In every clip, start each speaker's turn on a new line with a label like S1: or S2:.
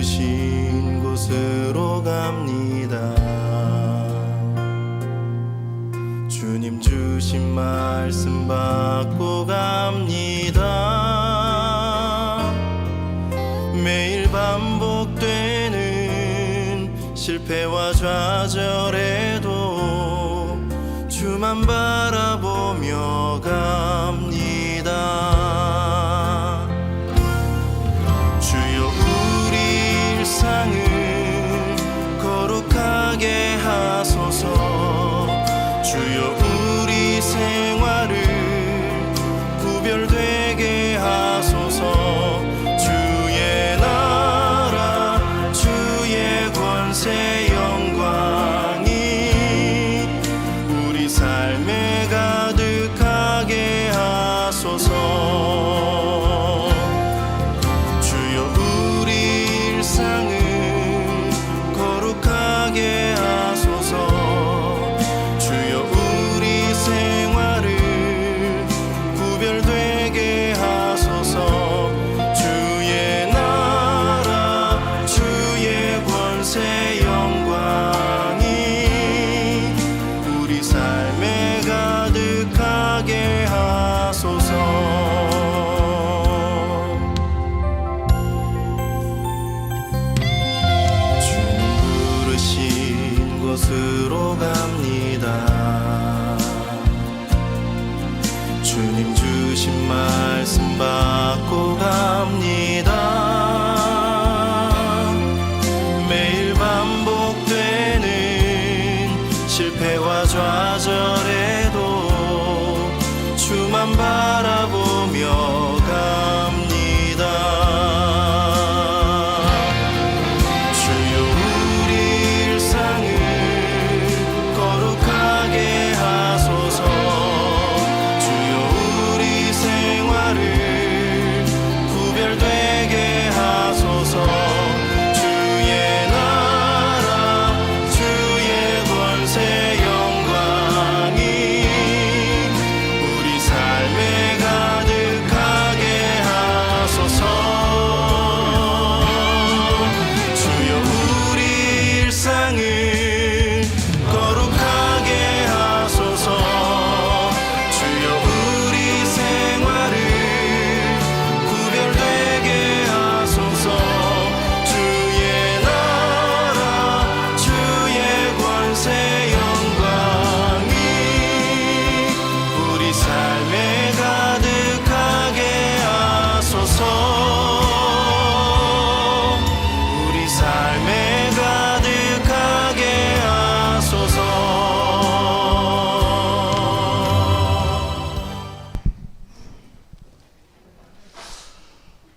S1: 부르신 곳으로 갑니다. 주님 주신 말씀 받고 갑니다. 매일 반복되는 실패와 좌절에도 주만 바라보며 갑니다. 주여 우리 일상을 거룩하게 하소서. 주여 우리 생활을 구별되게 하소서. 주의 나라 주의 권세 영광이 우리 삶에 가득하게 하소서. 주여 우리 일상을 거룩하게 하소서. 주여 우리 생활을 구별되게 하소서. 주의 나라 주의 권세 영광이 우리 삶에 가득하게 하소서. 주님 부르신 곳으로 갑니다. 주님 주신 말씀 받고 갑니다. 매일 반복되는 실패와 좌절에도 주만 바라보며 갑니다. 주여 우리 일상을 거룩하게 하소서. 주여 우리 생활을 구별되게 하소서. 주의 나라 주의 권세 영광이 우리 삶에 가득하게 하소서. 주여 우리 일상을 거룩하게 하소서. 주여 우리 생활을 구별되게 하소서. 주의 나라 주의 권세 영광이 우리 삶에 가득하게 하소서. 우리 삶에 가득하게 하소서.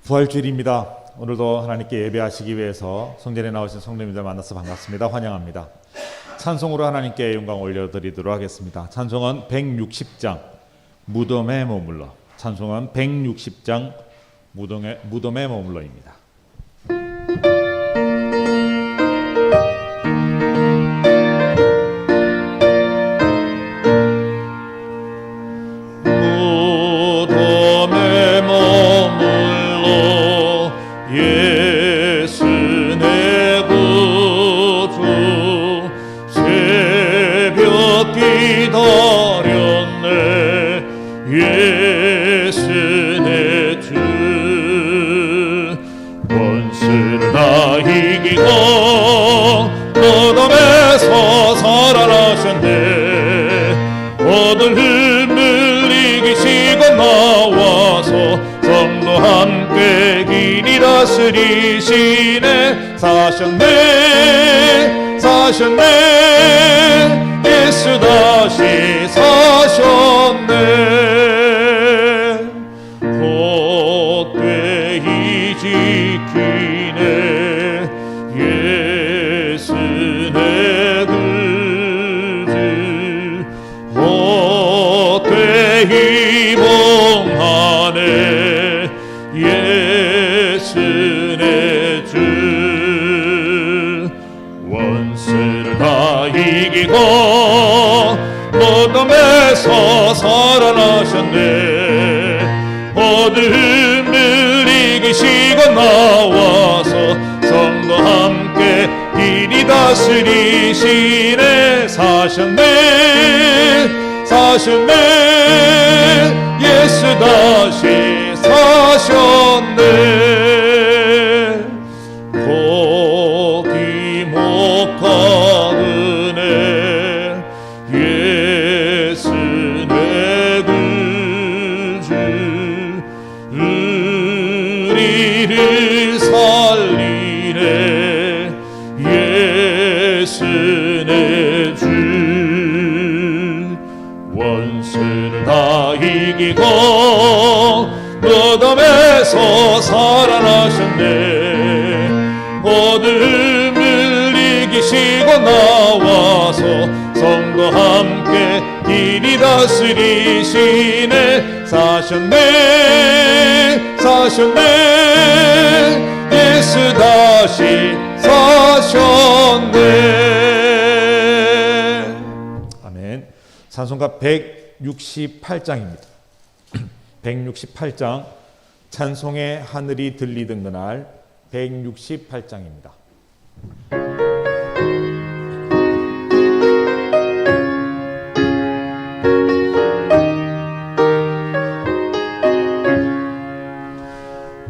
S2: 부활주일입니다. 오늘도 하나님께 예배하시기 위해서 성전에 나오신 성도님들 만나서 반갑습니다. 환영합니다. 찬송으로 하나님께 영광 올려드리도록 하겠습니다. 찬송은 160장 무덤에 머물러. 찬송은 160장 무덤에 머물러입니다.
S3: 무덤에 머물러 예수 내 구주 새벽 기다렸네. 예수 내 주 원수를 다 이기고 무덤에서 살아나셨네. 모든 힘을 이기시고 나와서 성도 함께 길이 다스리시네. 사셨네 사셨네 예수 다시 사셨네. 헛되이 지키네 예수 내 구주. 헛되이 봉하네 예수 내 주. 원수를 다 이기고 무덤에서 살아나셨네. 어둠을 이기시고 나와서 성 다스리시네. 사셨네 예수 다시 사셨네. 거기 못 가느네. 예수 내 구주 우리를 살리네. 예수 내 주 원수를 다 이기고 무덤에서 살아나셨네. 어둠을 이기시고 나와서 성도 함께 길이 다스리시네. 사셨네 예수 다시 사셨네.
S2: 아멘. 찬송가 168장입니다. 168장 찬송의 하늘이 들리던 그날 168장입니다.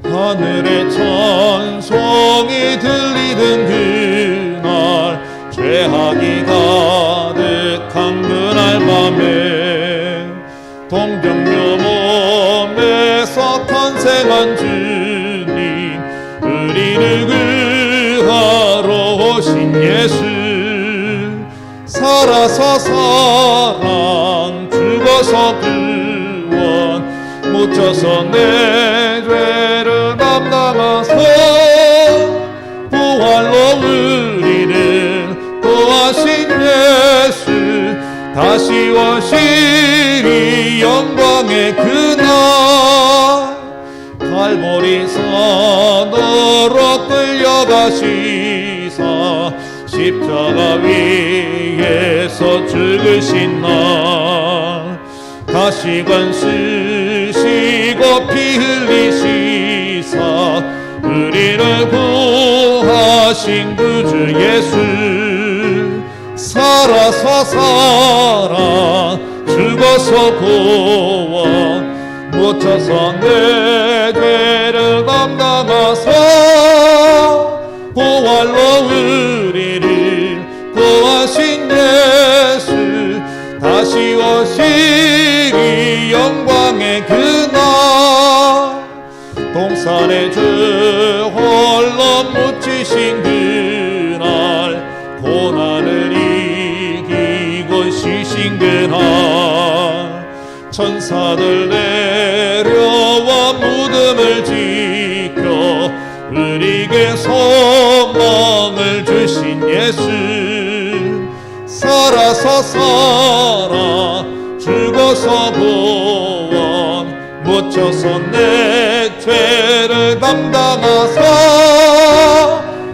S3: 하늘의 찬송이 들리던 그날 죄악이 가득한 그날 밤에 동정녀 몸에서 탄생한 주님 우리를 구하러 오신 예수 살아서 사랑 죽어서 구원 묻혀서 내 죄를 담당하소 부활로 우리를 구하신 예수 다시 오시리 영광의 그날 갈보리 산으로 끌려가시사 십자가 위에서 죽으신 날 가시관 쓰시고 피 흘리시사 우리를 구하신 구주 예수 살아서 사랑 죽어서 구원 묻혀서 내 죄를 담당하사 부활로 우리를 구하신 예수 다시 오시리 영광의 그날 동산의 주 홀로 묻히신 그날 고난을 이기고 쉬신 그날 천사들 내려와 무덤을 지켜 우리에게 소망을 주신 예수 살아서 살아 죽어서 구원 묻혀서 내 죄를 담당하사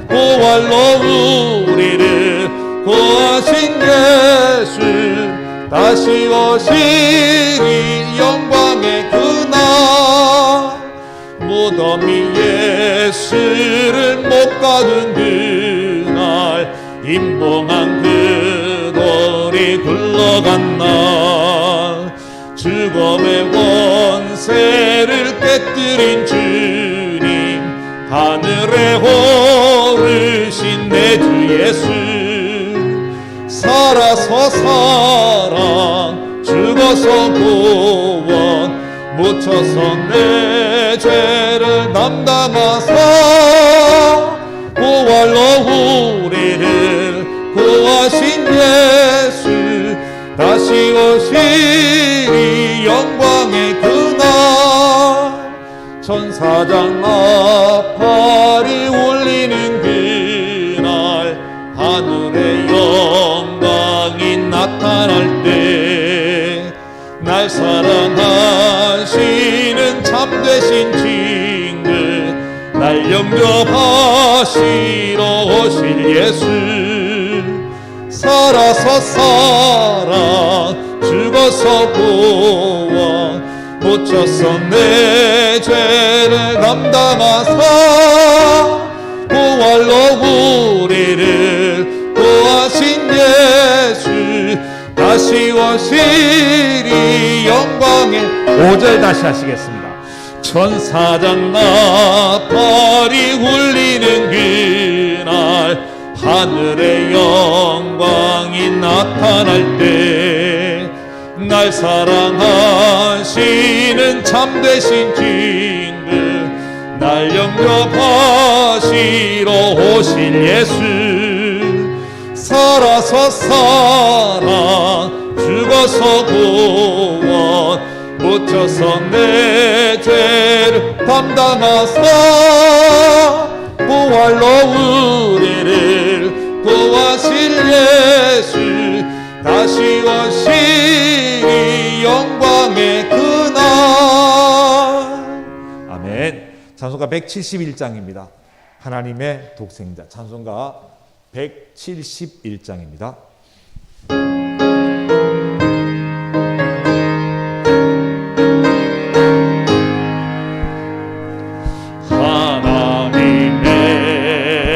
S3: 부활로 우리를 구하신 예수 다시 오시리 영광의 그날 무덤이 예수를 못 가둔 그날 임봉한 그돌이 굴러간 날 죽음의 원세를 깨뜨린 주님 하늘에 오르신 내 주 예수 살아서 사랑 죽어서 구원 묻혀서 내 죄를 담당하사 부활로 우리를 구하신 예수 다시 오시리 영광의 그날 천사장 나팔이 울리는 그날 하늘의 영광이 나타날 때 날 사랑하시는 참되신 친구 날 영접하시러 오실 예수 살아서 사랑 죽어서 구원 묻혀서 내 죄를 담당하사 부활로 우리를 오시리 영광의
S2: 5절 다시 하시겠습니다.
S3: 천사장 나팔이 울리는 그날 하늘의 영광이 나타날 때 날 사랑하시는 참되신 친구 날 영접하시러 오실 예수 살아서 사랑 죽어서 구원 묻혀서 내 죄를 담당하사 부활로 우리를 구하실 예수 다시 오시리 영광의 그날.
S2: 아멘. 찬송가 171장입니다. 하나님의 독생자. 찬송가 171장입니다.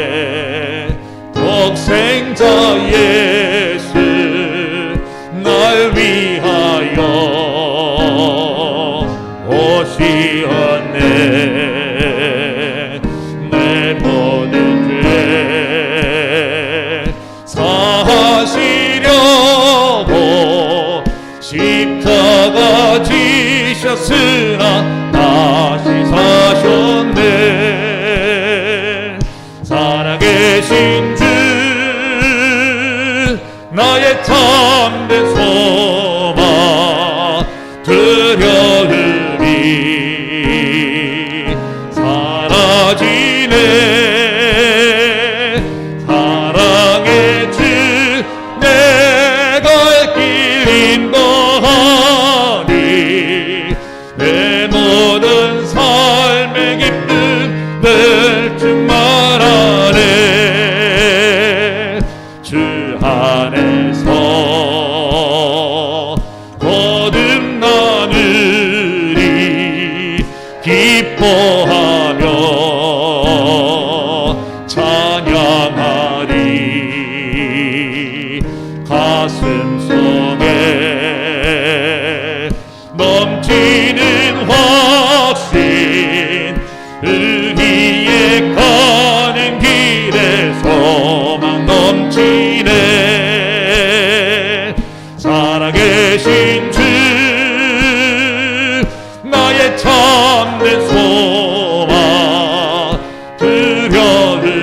S3: 하나님의 독생자 예수 날 위하여 오시었네. 내 모든 죄 사하시려고 십자가 지셨으나 다시 사셨네. 살아계신 주 나의 참된 소망 두려움이 사라지네. 사랑의 주 내가 길 인도하니 내 모든 삶의 기쁨 늘 충만하네. 주 안에서 거듭나느니 기뻐하며 찬양하리. 가슴 속에 넘치는 확신 의리에 가는 길에 소망 넘치네. 살아계신 주 나의 참된 소망 두려움이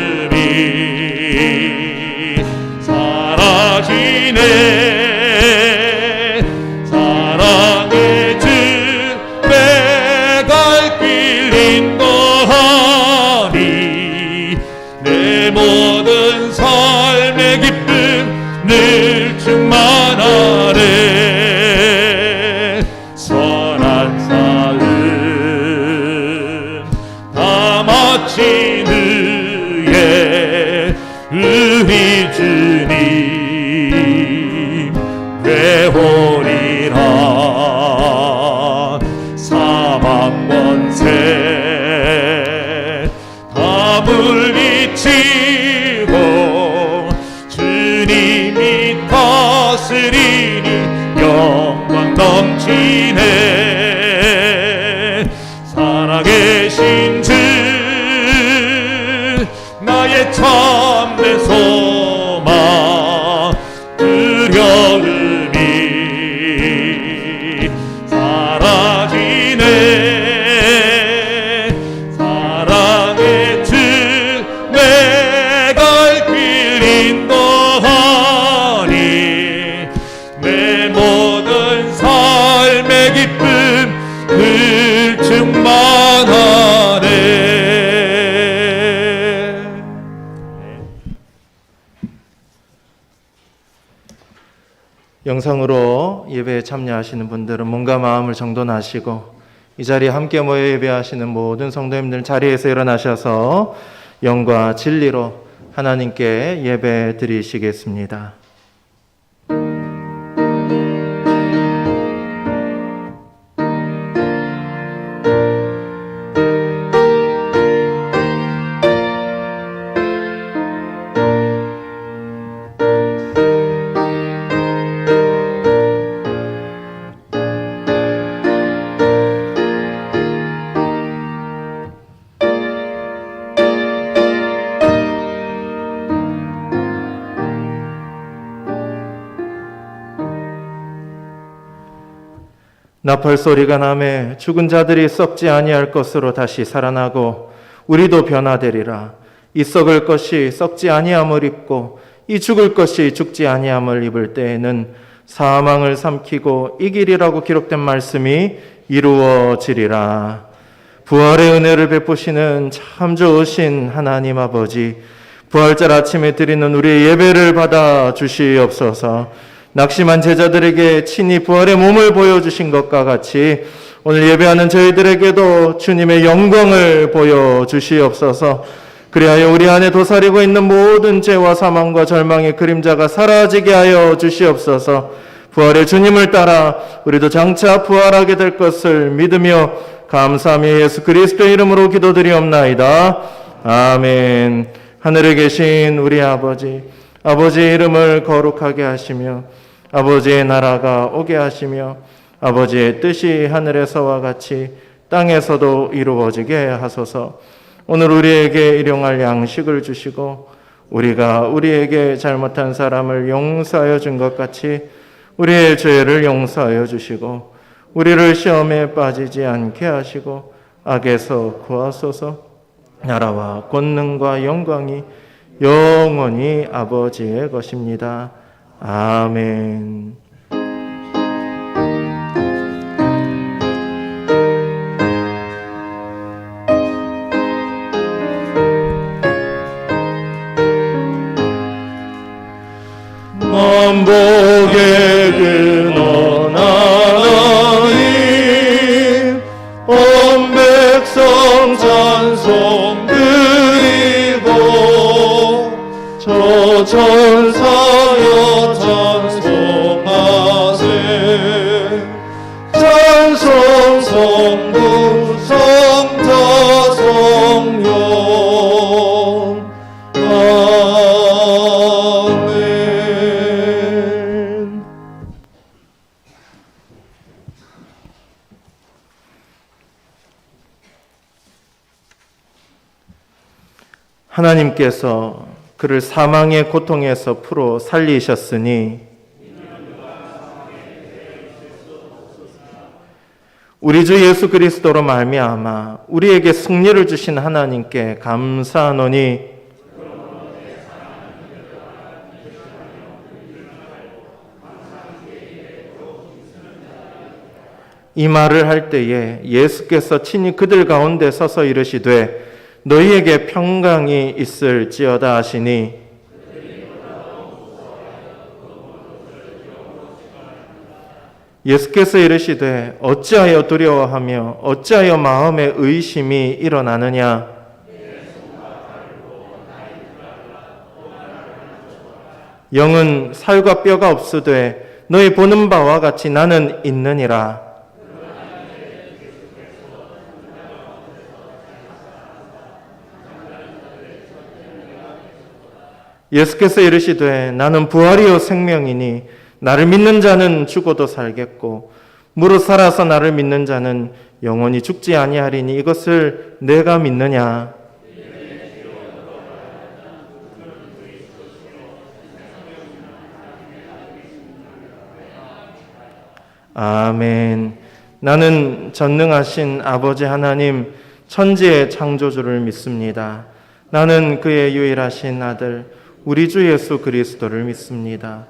S3: 사라지네. 사랑의 주 내 갈 길 인도하니 내 모든 삶의 기쁨 늘 충만하네. 선한 싸움 다 마친 후에 우리 주님 되오리라. 사망 권세 다 물리치고 주님이 다스리니 영광 넘치네. 살아계신 주 나의 참된 소망 두려움이 사라지네. 사랑의 주 내 갈 길 인도하니 내 모든 삶의 기쁨 늘 충만하네.
S4: 영상으로 예배에 참여하시는 분들은 몸과 마음을 정돈하시고 이 자리에 함께 모여 예배하시는 모든 성도님들 자리에서 일어나셔서 영과 진리로 하나님께 예배 드리시겠습니다. 나팔 소리가 나매 죽은 자들이 썩지 아니할 것으로 다시 살아나고 우리도 변화되리라. 이 썩을 것이 썩지 아니함을 입고 이 죽을 것이 죽지 아니함을 입을 때에는 사망을 삼키고 이기리라고 기록된 말씀이 이루어지리라. 부활의 은혜를 베푸시는 참 좋으신 하나님 아버지, 부활절 아침에 드리는 우리의 예배를 받아 주시옵소서. 낙심한 제자들에게 친히 부활의 몸을 보여주신 것과 같이 오늘 예배하는 저희들에게도 주님의 영광을 보여주시옵소서. 그리하여 우리 안에 도사리고 있는 모든 죄와 사망과 절망의 그림자가 사라지게 하여 주시옵소서. 부활의 주님을 따라 우리도 장차 부활하게 될 것을 믿으며 감사하며 예수 그리스도의 이름으로 기도드리옵나이다. 아멘. 하늘에 계신 우리 아버지, 아버지의 이름을 거룩하게 하시며 아버지의 나라가 오게 하시며 아버지의 뜻이 하늘에서와 같이 땅에서도 이루어지게 하소서. 오늘 우리에게 일용할 양식을 주시고 우리가 우리에게 잘못한 사람을 용서하여 준 것 같이 우리의 죄를 용서하여 주시고 우리를 시험에 빠지지 않게 하시고 악에서 구하소서. 나라와 권능과 영광이 영원히 아버지의 것입니다. 아멘.
S3: 만복의 근원 하나님, 온 백성 찬송 드리고 저 천사여 찬송하세. 찬송 성부 성자 성령. 아멘.
S4: 하나님께서 그를 사망의 고통에서 풀어 살리셨으니 우리 주 예수 그리스도로 말미암아 우리에게 승리를 주신 하나님께 감사하노니 이 말을 할 때에 예수께서 친히 그들 가운데 서서 이르시되 너희에게 평강이 있을지어다 하시니 예수께서 이르시되 어찌하여 두려워하며 어찌하여 마음에 의심이 일어나느냐. 영은 살과 뼈가 없으되 너희 보는 바와 같이 나는 있느니라. 예수께서 이르시되 나는 부활이요 생명이니 나를 믿는 자는 죽어도 살겠고 무릇 살아서 나를 믿는 자는 영원히 죽지 아니하리니 이것을 내가 믿느냐. 아멘. 나는 전능하신 아버지 하나님 천지의 창조주를 믿습니다. 나는 그의 유일하신 아들 우리 주 예수 그리스도를 믿습니다.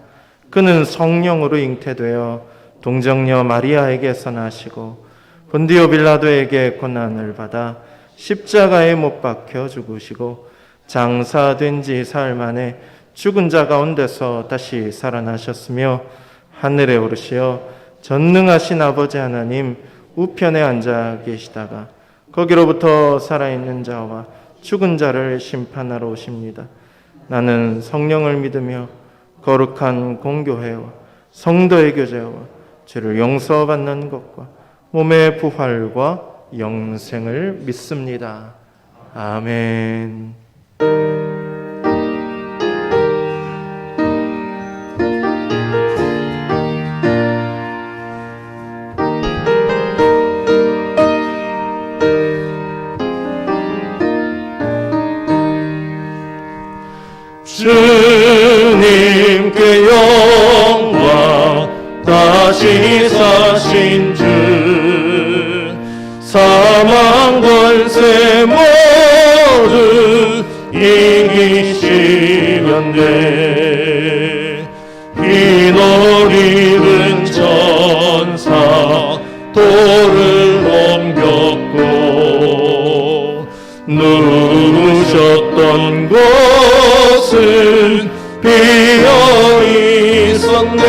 S4: 그는 성령으로 잉태되어 동정녀 마리아에게서 나시고 본디오 빌라도에게 고난을 받아 십자가에 못 박혀 죽으시고 장사된 지 사흘 만에 죽은 자 가운데서 다시 살아나셨으며 하늘에 오르시어 전능하신 아버지 하나님 우편에 앉아 계시다가 거기로부터 살아있는 자와 죽은 자를 심판하러 오십니다. 나는 성령을 믿으며 거룩한 공교회와 성도의 교제와 죄를 용서받는 것과 몸의 부활과 영생을 믿습니다. 아멘.
S3: 주님께 영광, 다시 사신 주 사망 권세 모두 이기시건대 흰옷 입은 천사 돌을 옮겼고 누우셨던 곳은 비어 있었네.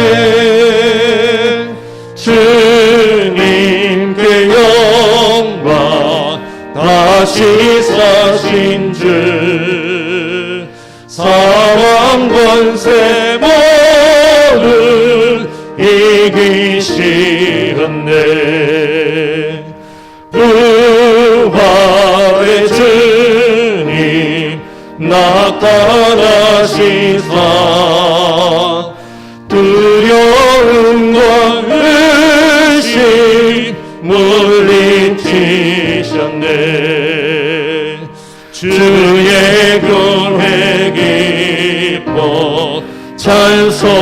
S3: 주님께 영광 다시 사신 주 사망 권세 모두 이기시었네. 부활의 주님 나타나시사 두려움과 의심 물리치셨네. 주의 교회 기뻐 찬송하여라.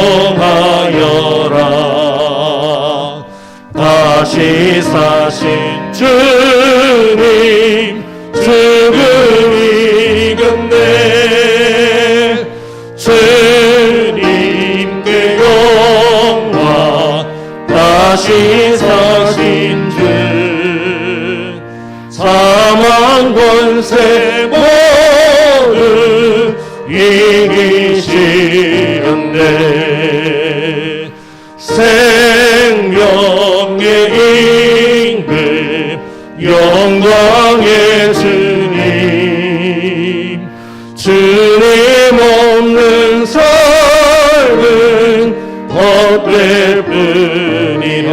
S3: 다시 사신 주님 죽음이 이겼네. 주님께 영광 다시 사신 주 사망 권세 모두 이기시었네. 생명의 임금 영광의 주님 주님 없는 삶은 헛될 뿐이라.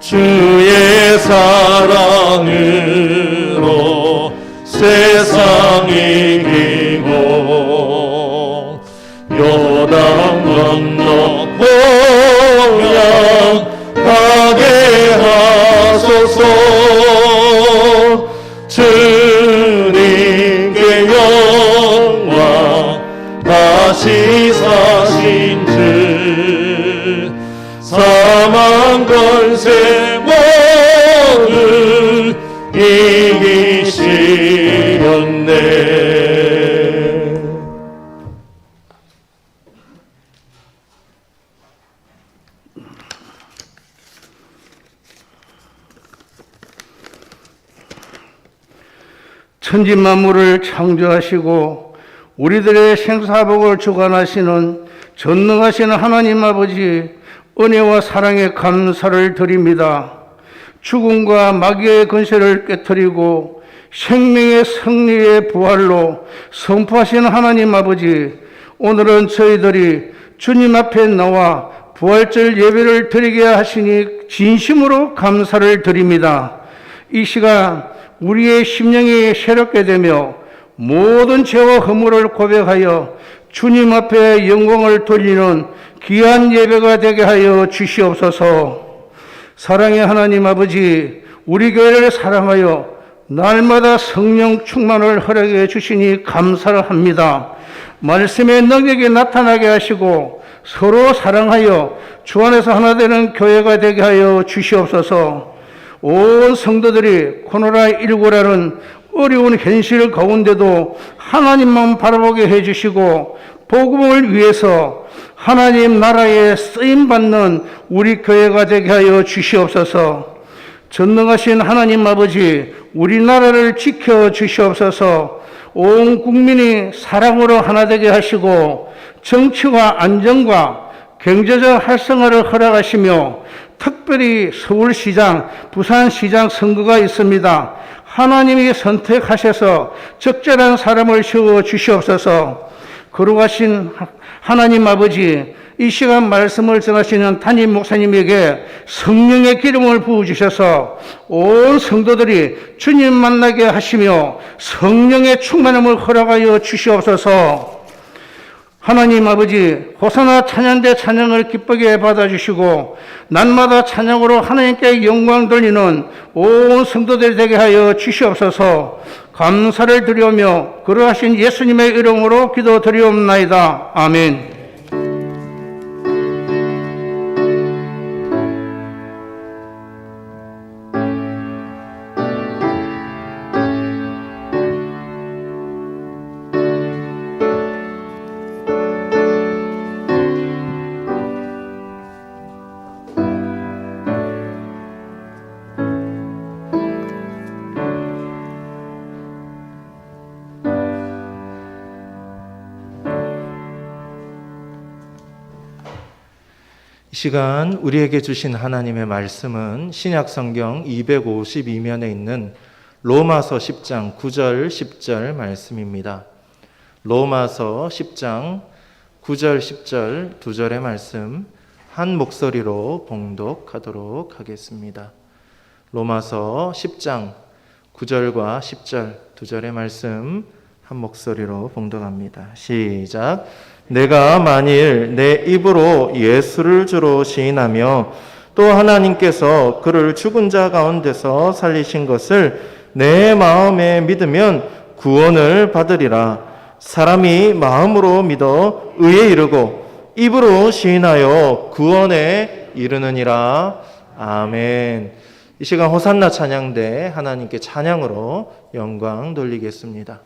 S3: 주의 사랑으로 세상 이기고 요단 건너 보양 가게 하소서. 주님께 영광 다시 사신 주 사망 권세 모두 이기시었네.
S5: 천지 만물을 창조하시고 우리들의 생사복을 주관하시는 전능하신 하나님 아버지 은혜와 사랑에 감사를 드립니다. 죽음과 마귀의 권세를 깨뜨리고 생명의 승리의 부활로 선포하신 하나님 아버지, 오늘은 저희들이 주님 앞에 나와 부활절 예배를 드리게 하시니 진심으로 감사를 드립니다. 이 시간 우리의 심령이 새롭게 되며 모든 죄와 허물을 고백하여 주님 앞에 영광을 돌리는 귀한 예배가 되게 하여 주시옵소서. 사랑의 하나님 아버지, 우리 교회를 사랑하여 날마다 성령 충만을 허락해 주시니 감사를 합니다. 말씀의 능력이 나타나게 하시고 서로 사랑하여 주 안에서 하나 되는 교회가 되게 하여 주시옵소서. 온 성도들이 코로나19라는 어려운 현실 가운데도 하나님만 바라보게 해주시고 복음을 위해서 하나님 나라에 쓰임받는 우리 교회가 되게 하여 주시옵소서. 전능하신 하나님 아버지, 우리나라를 지켜주시옵소서. 온 국민이 사랑으로 하나 되게 하시고 정치와 안정과 경제적 활성화를 허락하시며 특별히 서울시장, 부산시장 선거가 있습니다. 하나님이 선택하셔서 적절한 사람을 세워 주시옵소서. 거룩하신 하나님 아버지, 이 시간 말씀을 전하시는 담임 목사님에게 성령의 기름을 부어주셔서 온 성도들이 주님 만나게 하시며 성령의 충만함을 허락하여 주시옵소서. 하나님 아버지, 호사나 찬양대 찬양을 기쁘게 받아주시고 날마다 찬양으로 하나님께 영광 돌리는 온 성도들이 되게 하여 주시옵소서. 감사를 드리오며 그러하신 예수님의 이름으로 기도드리옵나이다. 아멘.
S4: 이 시간 우리에게 주신 하나님의 말씀은 신약성경 252면에 있는 로마서 10장 9절 10절 말씀입니다. 로마서 10장 9절 10절 두 절의 말씀 한 목소리로 봉독하도록 하겠습니다. 로마서 10장 9절과 10절 두 절의 말씀 한 목소리로 봉독합니다. 시작. 내가 만일 내 입으로 예수를 주로 시인하며 또 하나님께서 그를 죽은 자 가운데서 살리신 것을 내 마음에 믿으면 구원을 받으리라. 사람이 마음으로 믿어 의에 이르고 입으로 시인하여 구원에 이르느니라. 아멘. 이 시간 호산나 찬양대 하나님께 찬양으로 영광 돌리겠습니다.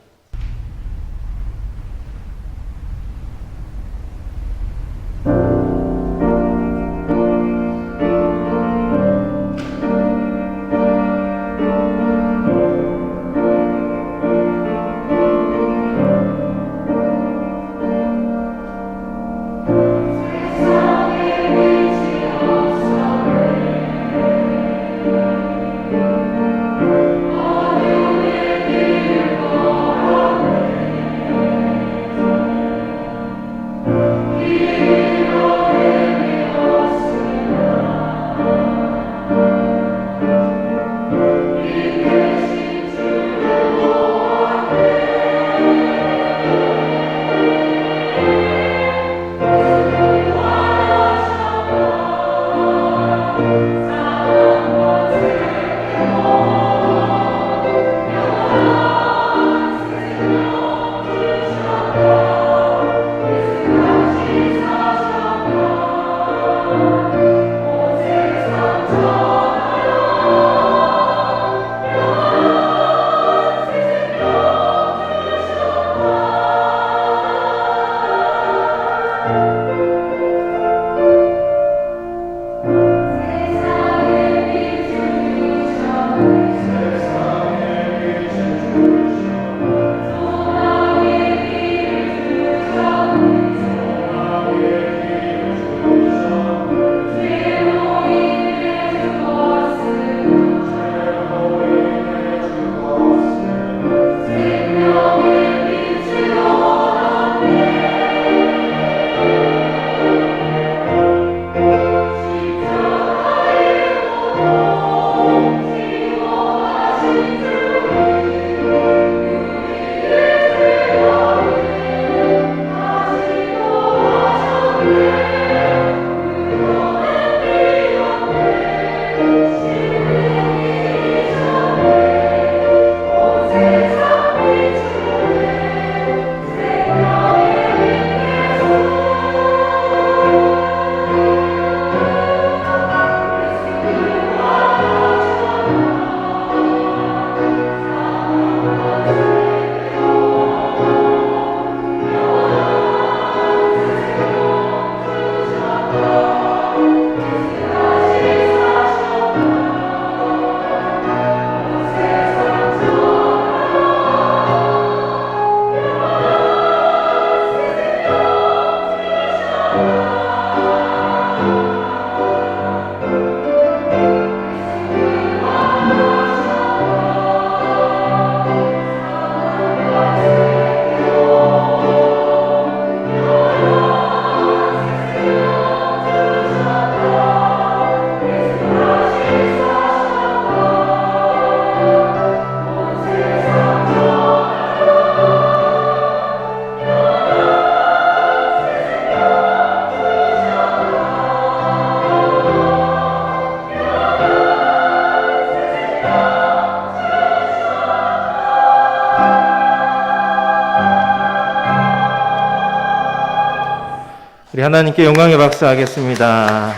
S4: 우리 하나님께 영광의 박수 하겠습니다.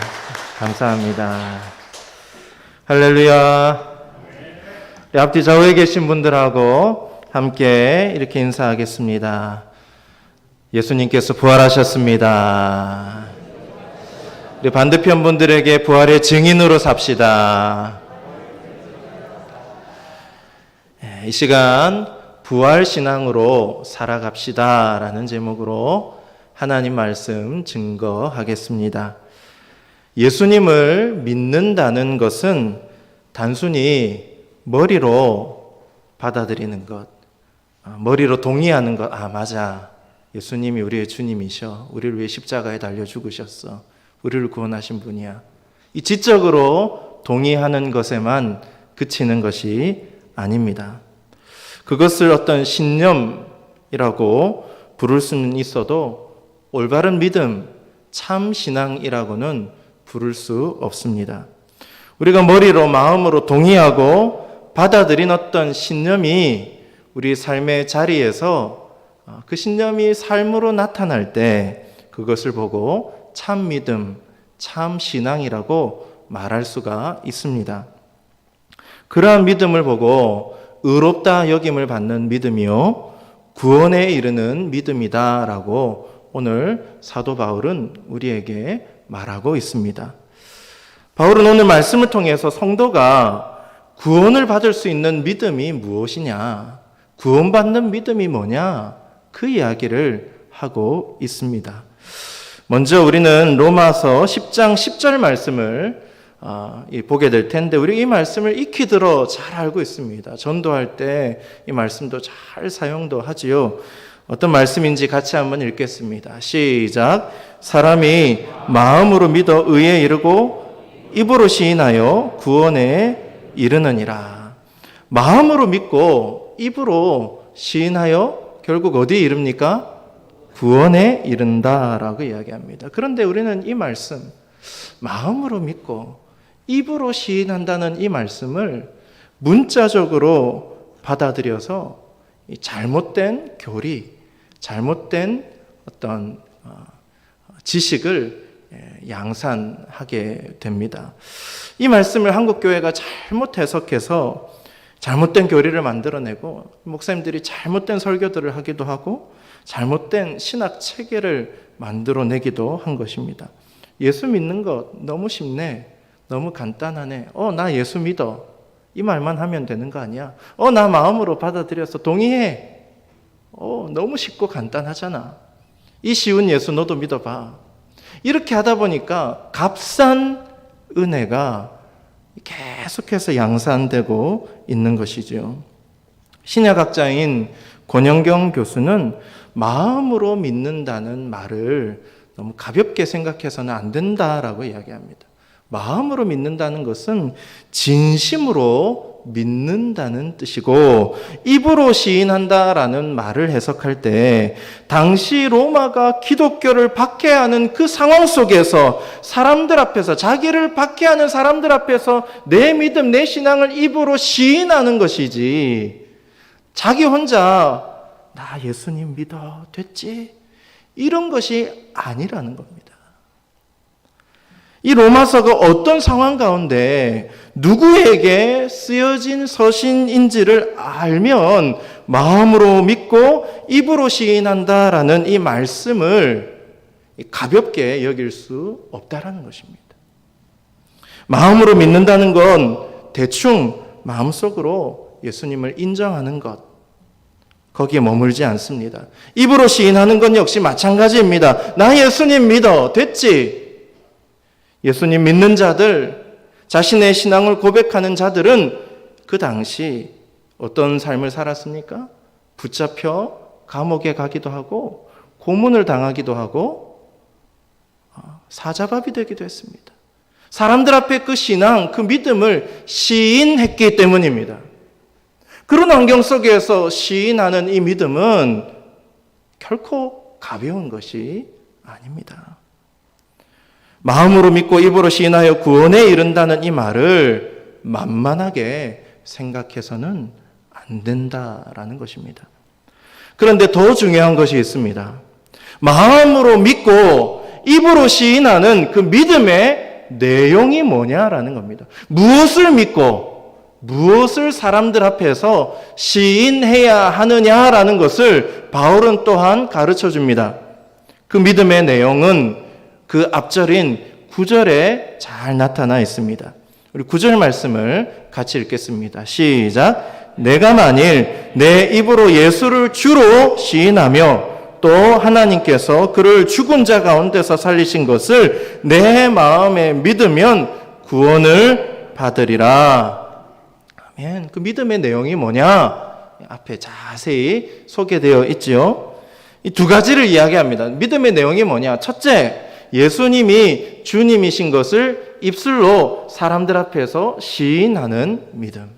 S4: 감사합니다. 할렐루야. 우리 앞뒤 좌우에 계신 분들하고 함께 이렇게 인사하겠습니다. 예수님께서 부활하셨습니다. 우리 반대편 분들에게 부활의 증인으로 삽시다. 이 시간 부활신앙으로 살아갑시다 라는 제목으로 하나님 말씀 증거하겠습니다. 예수님을 믿는다는 것은 단순히 머리로 받아들이는 것, 머리로 동의하는 것, 맞아. 예수님이 우리의 주님이셔. 우리를 위해 십자가에 달려 죽으셨어. 우리를 구원하신 분이야. 이 지적으로 동의하는 것에만 그치는 것이 아닙니다. 그것을 어떤 신념이라고 부를 수는 있어도 올바른 믿음, 참 신앙이라고는 부를 수 없습니다. 우리가 머리로 마음으로 동의하고 받아들인 어떤 신념이 우리 삶의 자리에서 그 신념이 삶으로 나타날 때 그것을 보고 참 믿음, 참 신앙이라고 말할 수가 있습니다. 그러한 믿음을 보고 의롭다 여김을 받는 믿음이요 구원에 이르는 믿음이다라고 오늘 사도 바울은 우리에게 말하고 있습니다. 바울은 오늘 말씀을 통해서 성도가 구원을 받을 수 있는 믿음이 무엇이냐, 구원받는 믿음이 뭐냐, 그 이야기를 하고 있습니다. 먼저 우리는 로마서 10장 10절 말씀을 보게 될 텐데, 우리 이 말씀을 익히 들어 잘 알고 있습니다. 전도할 때 이 말씀도 잘 사용도 하지요. 어떤 말씀인지 같이 한번 읽겠습니다. 시작. 사람이 마음으로 믿어 의에 이르고 입으로 시인하여 구원에 이르느니라. 마음으로 믿고 입으로 시인하여 결국 어디에 이릅니까? 구원에 이른다라고 이야기합니다. 그런데 우리는 이 말씀, 마음으로 믿고 입으로 시인한다는 이 말씀을 문자적으로 받아들여서 잘못된 교리, 잘못된 어떤 지식을 양산하게 됩니다. 이 말씀을 한국교회가 잘못 해석해서 잘못된 교리를 만들어내고 목사님들이 잘못된 설교들을 하기도 하고 잘못된 신학 체계를 만들어내기도 한 것입니다. 예수 믿는 것 너무 쉽네. 너무 간단하네. 나 예수 믿어. 이 말만 하면 되는 거 아니야? 나 마음으로 받아들여서 동의해. 너무 쉽고 간단하잖아. 이 쉬운 예수 너도 믿어봐. 이렇게 하다 보니까 값싼 은혜가 계속해서 양산되고 있는 것이죠. 신약학자인 권영경 교수는 마음으로 믿는다는 말을 너무 가볍게 생각해서는 안 된다라고 이야기합니다. 마음으로 믿는다는 것은 진심으로 믿는다는 뜻이고, 입으로 시인한다라는 말을 해석할 때 당시 로마가 기독교를 박해하는 그 상황 속에서 사람들 앞에서, 자기를 박해하는 사람들 앞에서 내 믿음, 내 신앙을 입으로 시인하는 것이지, 자기 혼자 나 예수님 믿어 됐지? 이런 것이 아니라는 겁니다. 이 로마서가 어떤 상황 가운데 누구에게 쓰여진 서신인지를 알면 마음으로 믿고 입으로 시인한다라는 이 말씀을 가볍게 여길 수 없다라는 것입니다. 마음으로 믿는다는 건 대충 마음속으로 예수님을 인정하는 것, 거기에 머물지 않습니다. 입으로 시인하는 건 역시 마찬가지입니다. 나 예수님 믿어 됐지? 예수님 믿는 자들, 자신의 신앙을 고백하는 자들은 그 당시 어떤 삶을 살았습니까? 붙잡혀 감옥에 가기도 하고 고문을 당하기도 하고 사자밥이 되기도 했습니다. 사람들 앞에 그 신앙, 그 믿음을 시인했기 때문입니다. 그런 환경 속에서 시인하는 이 믿음은 결코 가벼운 것이 아닙니다. 마음으로 믿고 입으로 시인하여 구원에 이른다는 이 말을 만만하게 생각해서는 안 된다라는 것입니다. 그런데 더 중요한 것이 있습니다. 마음으로 믿고 입으로 시인하는 그 믿음의 내용이 뭐냐라는 겁니다. 무엇을 믿고 무엇을 사람들 앞에서 시인해야 하느냐라는 것을 바울은 또한 가르쳐 줍니다. 그 믿음의 내용은 그 앞절인 9절에 잘 나타나 있습니다. 우리 9절 말씀을 같이 읽겠습니다. 시작. 내가 만일 내 입으로 예수를 주로 시인하며 또 하나님께서 그를 죽은 자 가운데서 살리신 것을 내 마음에 믿으면 구원을 받으리라. 아멘. 그 믿음의 내용이 뭐냐? 앞에 자세히 소개되어 있지요. 이 두 가지를 이야기합니다. 믿음의 내용이 뭐냐? 첫째, 예수님이 주님이신 것을 입술로 사람들 앞에서 시인하는 믿음.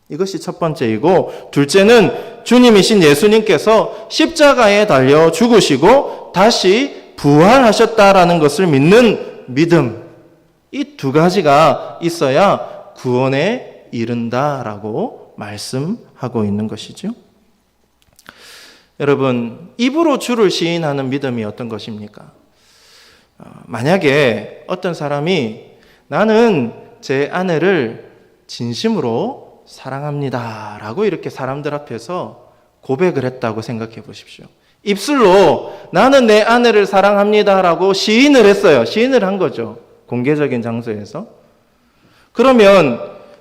S4: 이것이 첫 번째이고, 둘째는 주님이신 예수님께서 십자가에 달려 죽으시고 다시 부활하셨다라는 것을 믿는 믿음. 이 두 가지가 있어야 구원에 이른다라고 말씀하고 있는 것이죠. 여러분, 입으로 주를 시인하는 믿음이 어떤 것입니까? 만약에 어떤 사람이 나는 제 아내를 진심으로 사랑합니다 라고 이렇게 사람들 앞에서 고백을 했다고 생각해 보십시오. 입술로 나는 내 아내를 사랑합니다 라고 시인을 했어요. 시인을 한 거죠. 공개적인 장소에서. 그러면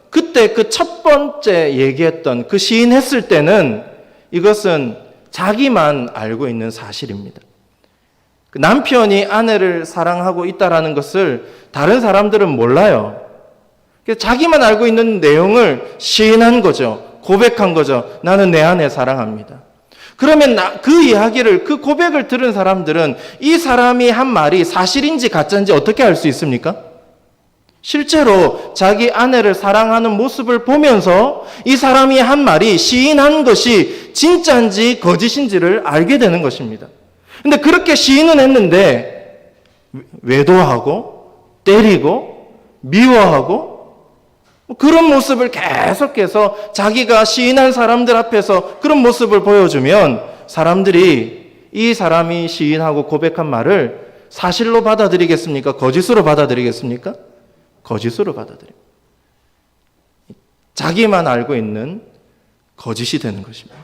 S4: 그때 그 첫 번째 얘기했던 그 시인했을 때는 이것은 자기만 알고 있는 사실입니다. 그 남편이 아내를 사랑하고 있다는 것을 다른 사람들은 몰라요. 자기만 알고 있는 내용을 시인한 거죠. 고백한 거죠. 나는 내 아내 사랑합니다. 그러면 그 이야기를, 그 고백을 들은 사람들은 이 사람이 한 말이 사실인지 가짜인지 어떻게 알 수 있습니까? 실제로 자기 아내를 사랑하는 모습을 보면서 이 사람이 한 말이 시인한 것이 진짜인지 거짓인지를 알게 되는 것입니다. 근데 그렇게 시인은 했는데 외도하고 때리고 미워하고 그런 모습을 계속해서 자기가 시인한 사람들 앞에서 그런 모습을 보여주면 사람들이 이 사람이 시인하고 고백한 말을 사실로 받아들이겠습니까? 거짓으로 받아들이겠습니까? 거짓으로 받아들입니다. 자기만 알고 있는 거짓이 되는 것입니다.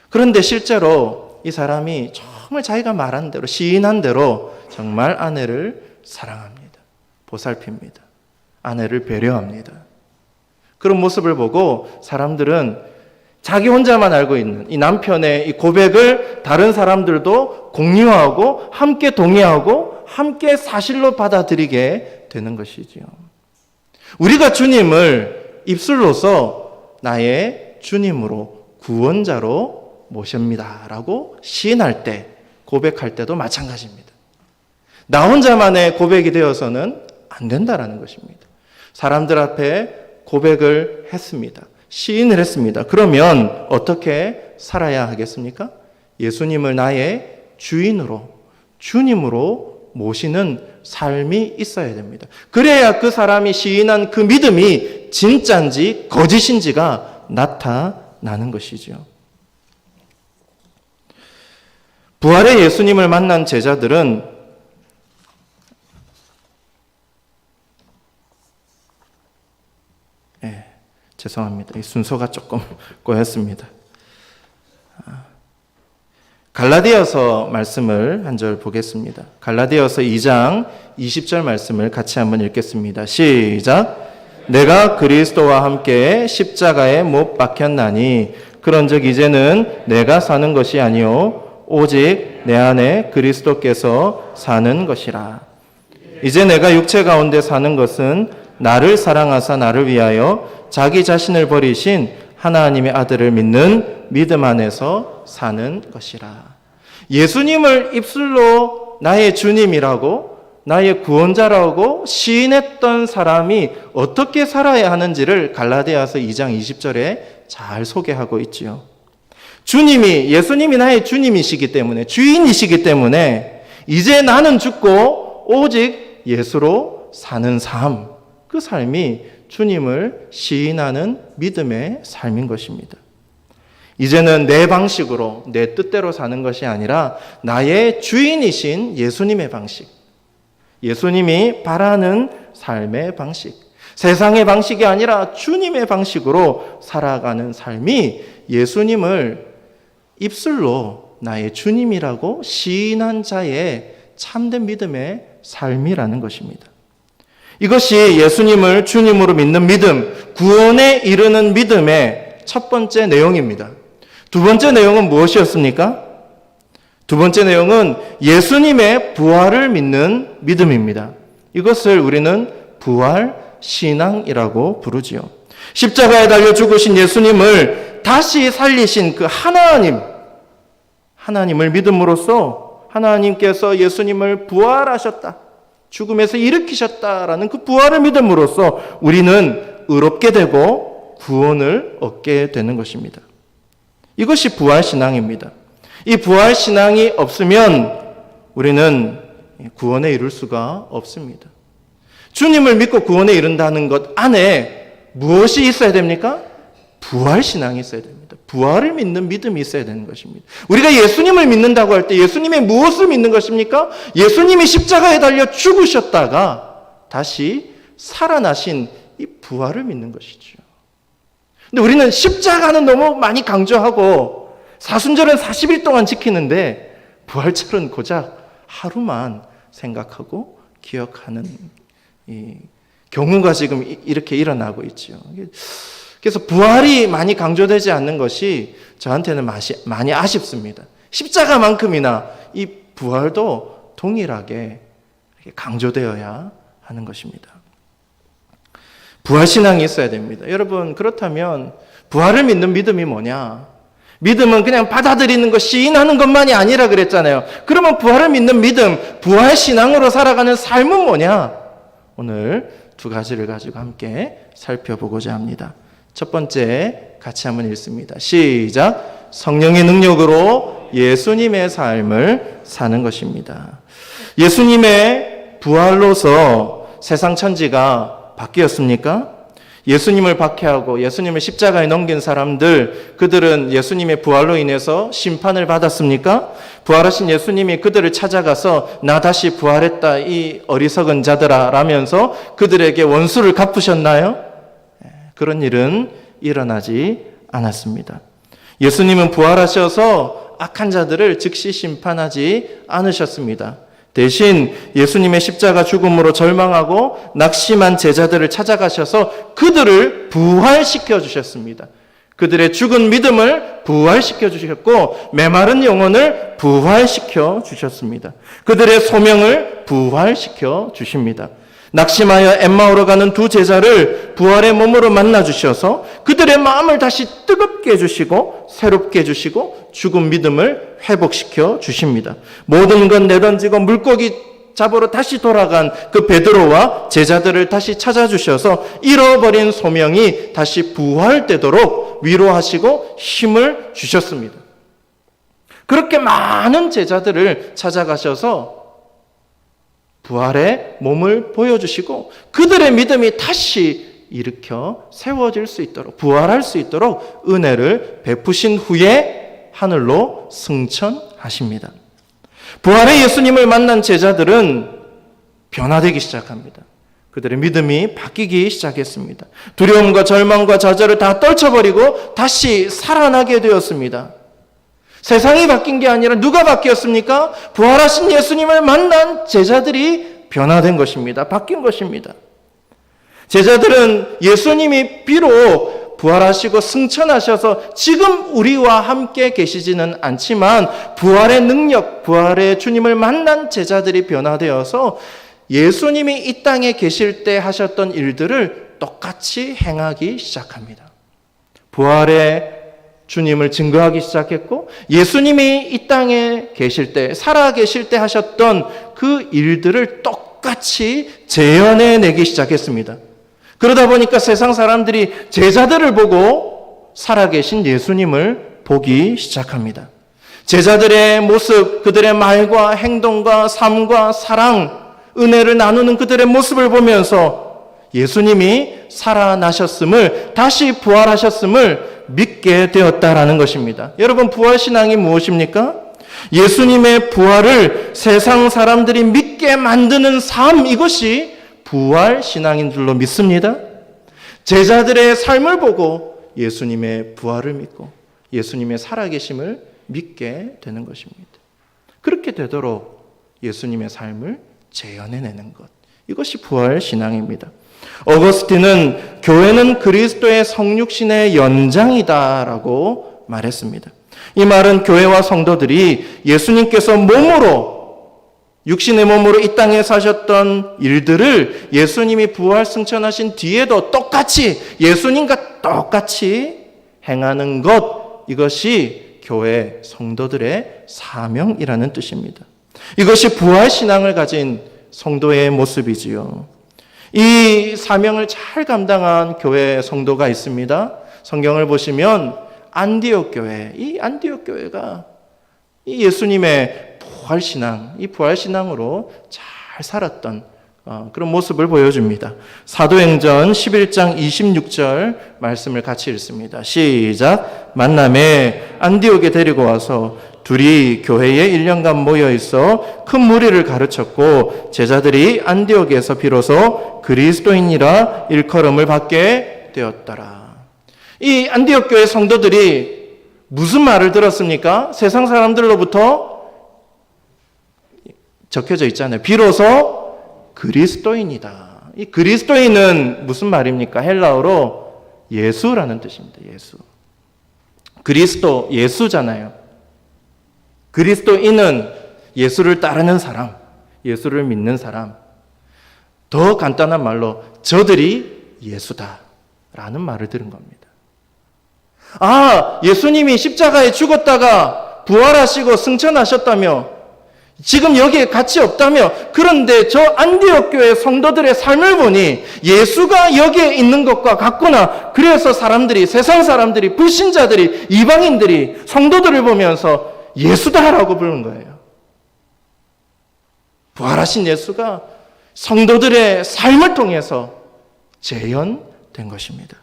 S4: 그런데 실제로 이 사람이 정말 자기가 말한 대로, 시인한 대로 정말 아내를 사랑합니다. 보살핍니다. 아내를 배려합니다. 그런 모습을 보고 사람들은 자기 혼자만 알고 있는 이 남편의 이 고백을 다른 사람들도 공유하고 함께 동의하고 함께 사실로 받아들이게 되는 것이지요. 우리가 주님을 입술로서 나의 주님으로 구원자로 모십니다라고 시인할 때, 고백할 때도 마찬가지입니다. 나 혼자만의 고백이 되어서는 안 된다라는 것입니다. 사람들 앞에 고백을 했습니다. 시인을 했습니다. 그러면 어떻게 살아야 하겠습니까? 예수님을 나의 주인으로, 주님으로 모시는 삶이 있어야 됩니다. 그래야 그 사람이 시인한 그 믿음이 진짜인지 거짓인지가 나타나는 것이죠. 부활의 예수님을 만난 제자들은 죄송합니다. 이 순서가 조금 꼬였습니다. 갈라디아서 말씀을 한 절 보겠습니다. 갈라디아서 2장 20절 말씀을 같이 한번 읽겠습니다. 시작. 내가 그리스도와 함께 십자가에 못 박혔나니 그런즉 이제는 내가 사는 것이 아니요 오직 내 안에 그리스도께서 사는 것이라. 이제 내가 육체 가운데 사는 것은 나를 사랑하사 나를 위하여 자기 자신을 버리신 하나님의 아들을 믿는 믿음 안에서 사는 것이라. 예수님을 입술로 나의 주님이라고, 나의 구원자라고 시인했던 사람이 어떻게 살아야 하는지를 갈라디아서 2장 20절에 잘 소개하고 있지요. 예수님이 나의 주님이시기 때문에, 주인이시기 때문에 이제 나는 죽고 오직 예수로 사는 삶, 그 삶이 주님을 시인하는 믿음의 삶인 것입니다. 이제는 내 방식으로, 내 뜻대로 사는 것이 아니라 나의 주인이신 예수님의 방식, 예수님이 바라는 삶의 방식, 세상의 방식이 아니라 주님의 방식으로 살아가는 삶이 예수님을 입술로 나의 주님이라고 시인한 자의 참된 믿음의 삶이라는 것입니다. 이것이 예수님을 주님으로 믿는 믿음, 구원에 이르는 믿음의 첫 번째 내용입니다. 두 번째 내용은 무엇이었습니까? 두 번째 내용은 예수님의 부활을 믿는 믿음입니다. 이것을 우리는 부활 신앙이라고 부르지요. 십자가에 달려 죽으신 예수님을 다시 살리신 그 하나님을 믿음으로써 하나님께서 예수님을 부활하셨다, 죽음에서 일으키셨다라는 그 부활을 믿음으로써 우리는 의롭게 되고 구원을 얻게 되는 것입니다. 이것이 부활신앙입니다. 이 부활신앙이 없으면 우리는 구원에 이룰 수가 없습니다. 주님을 믿고 구원에 이른다는 것 안에 무엇이 있어야 됩니까? 부활신앙이 있어야 됩니다. 부활을 믿는 믿음이 있어야 되는 것입니다. 우리가 예수님을 믿는다고 할 때 예수님의 무엇을 믿는 것입니까? 예수님이 십자가에 달려 죽으셨다가 다시 살아나신 이 부활을 믿는 것이죠. 근데 우리는 십자가는 너무 많이 강조하고 사순절은 40일 동안 지키는데 부활절은 고작 하루만 생각하고 기억하는 이 경우가 지금 이렇게 일어나고 있죠. 그래서 부활이 많이 강조되지 않는 것이 저한테는 많이 아쉽습니다. 십자가만큼이나 이 부활도 동일하게 강조되어야 하는 것입니다. 부활신앙이 있어야 됩니다. 여러분, 그렇다면 부활을 믿는 믿음이 뭐냐? 믿음은 그냥 받아들이는 것, 시인하는 것만이 아니라 그랬잖아요. 그러면 부활을 믿는 믿음, 부활신앙으로 살아가는 삶은 뭐냐? 오늘 두 가지를 가지고 함께 살펴보고자 합니다. 첫 번째, 같이 한번 읽습니다. 시작. 성령의 능력으로 예수님의 삶을 사는 것입니다. 예수님의 부활로서 세상 천지가 바뀌었습니까? 예수님을 박해하고 예수님을 십자가에 넘긴 사람들, 그들은 예수님의 부활로 인해서 심판을 받았습니까? 부활하신 예수님이 그들을 찾아가서 나 다시 부활했다 이 어리석은 자들아 라면서 그들에게 원수를 갚으셨나요? 그런 일은 일어나지 않았습니다. 예수님은 부활하셔서 악한 자들을 즉시 심판하지 않으셨습니다. 대신 예수님의 십자가 죽음으로 절망하고 낙심한 제자들을 찾아가셔서 그들을 부활시켜 주셨습니다. 그들의 죽은 믿음을 부활시켜 주셨고 메마른 영혼을 부활시켜 주셨습니다. 그들의 소명을 부활시켜 주십니다. 낙심하여 엠마오로 가는 두 제자를 부활의 몸으로 만나 주셔서 그들의 마음을 다시 뜨겁게 해주시고 새롭게 해주시고 죽은 믿음을 회복시켜 주십니다. 모든 것 내던지고 물고기 잡으러 다시 돌아간 그 베드로와 제자들을 다시 찾아주셔서 잃어버린 소명이 다시 부활되도록 위로하시고 힘을 주셨습니다. 그렇게 많은 제자들을 찾아가셔서 부활의 몸을 보여주시고 그들의 믿음이 다시 일으켜 세워질 수 있도록 부활할 수 있도록 은혜를 베푸신 후에 하늘로 승천하십니다. 부활의 예수님을 만난 제자들은 변화되기 시작합니다. 그들의 믿음이 바뀌기 시작했습니다. 두려움과 절망과 좌절을 다 떨쳐버리고 다시 살아나게 되었습니다. 세상이 바뀐 게 아니라 누가 바뀌었습니까? 부활하신 예수님을 만난 제자들이 변화된 것입니다. 바뀐 것입니다. 제자들은 예수님이 비록 부활하시고 승천하셔서 지금 우리와 함께 계시지는 않지만 부활의 능력, 부활의 주님을 만난 제자들이 변화되어서 예수님이 이 땅에 계실 때 하셨던 일들을 똑같이 행하기 시작합니다. 부활의 주님을 증거하기 시작했고 예수님이 이 땅에 계실 때, 살아 계실 때 하셨던 그 일들을 똑같이 재현해내기 시작했습니다. 그러다 보니까 세상 사람들이 제자들을 보고 살아계신 예수님을 보기 시작합니다. 제자들의 모습, 그들의 말과 행동과 삶과 사랑, 은혜를 나누는 그들의 모습을 보면서 예수님이 살아나셨음을, 다시 부활하셨음을 믿게 되었다라는 것입니다. 여러분, 부활신앙이 무엇입니까? 예수님의 부활을 세상 사람들이 믿게 만드는 삶, 이것이 부활신앙인 줄로 믿습니다. 제자들의 삶을 보고 예수님의 부활을 믿고 예수님의 살아계심을 믿게 되는 것입니다. 그렇게 되도록 예수님의 삶을 재현해내는 것, 이것이 부활신앙입니다. 어거스틴은 교회는 그리스도의 성육신의 연장이다라고 말했습니다. 이 말은 교회와 성도들이 예수님께서 육신의 몸으로 이 땅에 사셨던 일들을 예수님이 부활 승천하신 뒤에도 똑같이 예수님과 똑같이 행하는 것, 이것이 교회 성도들의 사명이라는 뜻입니다. 이것이 부활신앙을 가진 성도의 모습이지요. 이 사명을 잘 감당한 교회 성도가 있습니다. 성경을 보시면 안디옥 교회, 이 안디옥 교회가 이 예수님의 부활신앙, 이 부활신앙으로 잘 살았던 그런 모습을 보여줍니다. 사도행전 11장 26절 말씀을 같이 읽습니다. 시작. 만남에 안디옥에 데리고 와서 둘이 교회에 1년간 모여 있어 큰 무리를 가르쳤고 제자들이 안디옥에서 비로소 그리스도인이라 일컬음을 받게 되었더라. 이 안디옥 교회 성도들이 무슨 말을 들었습니까? 세상 사람들로부터 적혀져 있잖아요. 비로소 그리스도인이다. 이 그리스도인은 무슨 말입니까? 헬라어로 예수라는 뜻입니다. 예수. 그리스도 예수잖아요. 그리스도인은 예수를 따르는 사람, 예수를 믿는 사람. 더 간단한 말로 저들이 예수다라는 말을 들은 겁니다. 아, 예수님이 십자가에 죽었다가 부활하시고 승천하셨다며 지금 여기에 같이 없다며 그런데 저 안디옥 교회 성도들의 삶을 보니 예수가 여기에 있는 것과 같구나. 그래서 사람들이, 세상 사람들이, 불신자들이, 이방인들이 성도들을 보면서 예수다라고 부르는 거예요. 부활하신 예수가 성도들의 삶을 통해서 재현된 것입니다.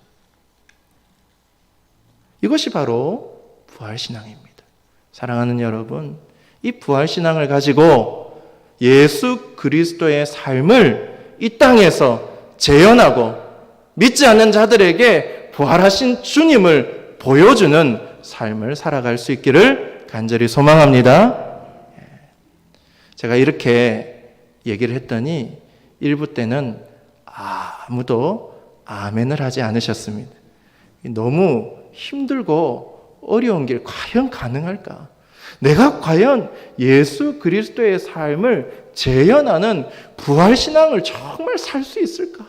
S4: 이것이 바로 부활신앙입니다. 사랑하는 여러분, 이 부활신앙을 가지고 예수 그리스도의 삶을 이 땅에서 재현하고 믿지 않는 자들에게 부활하신 주님을 보여주는 삶을 살아갈 수 있기를 간절히 소망합니다. 제가 이렇게 얘기를 했더니 일부 때는 아무도 아멘을 하지 않으셨습니다. 너무 힘들고 어려운 길 과연 가능할까? 내가 과연 예수 그리스도의 삶을 재현하는 부활신앙을 정말 살 수 있을까?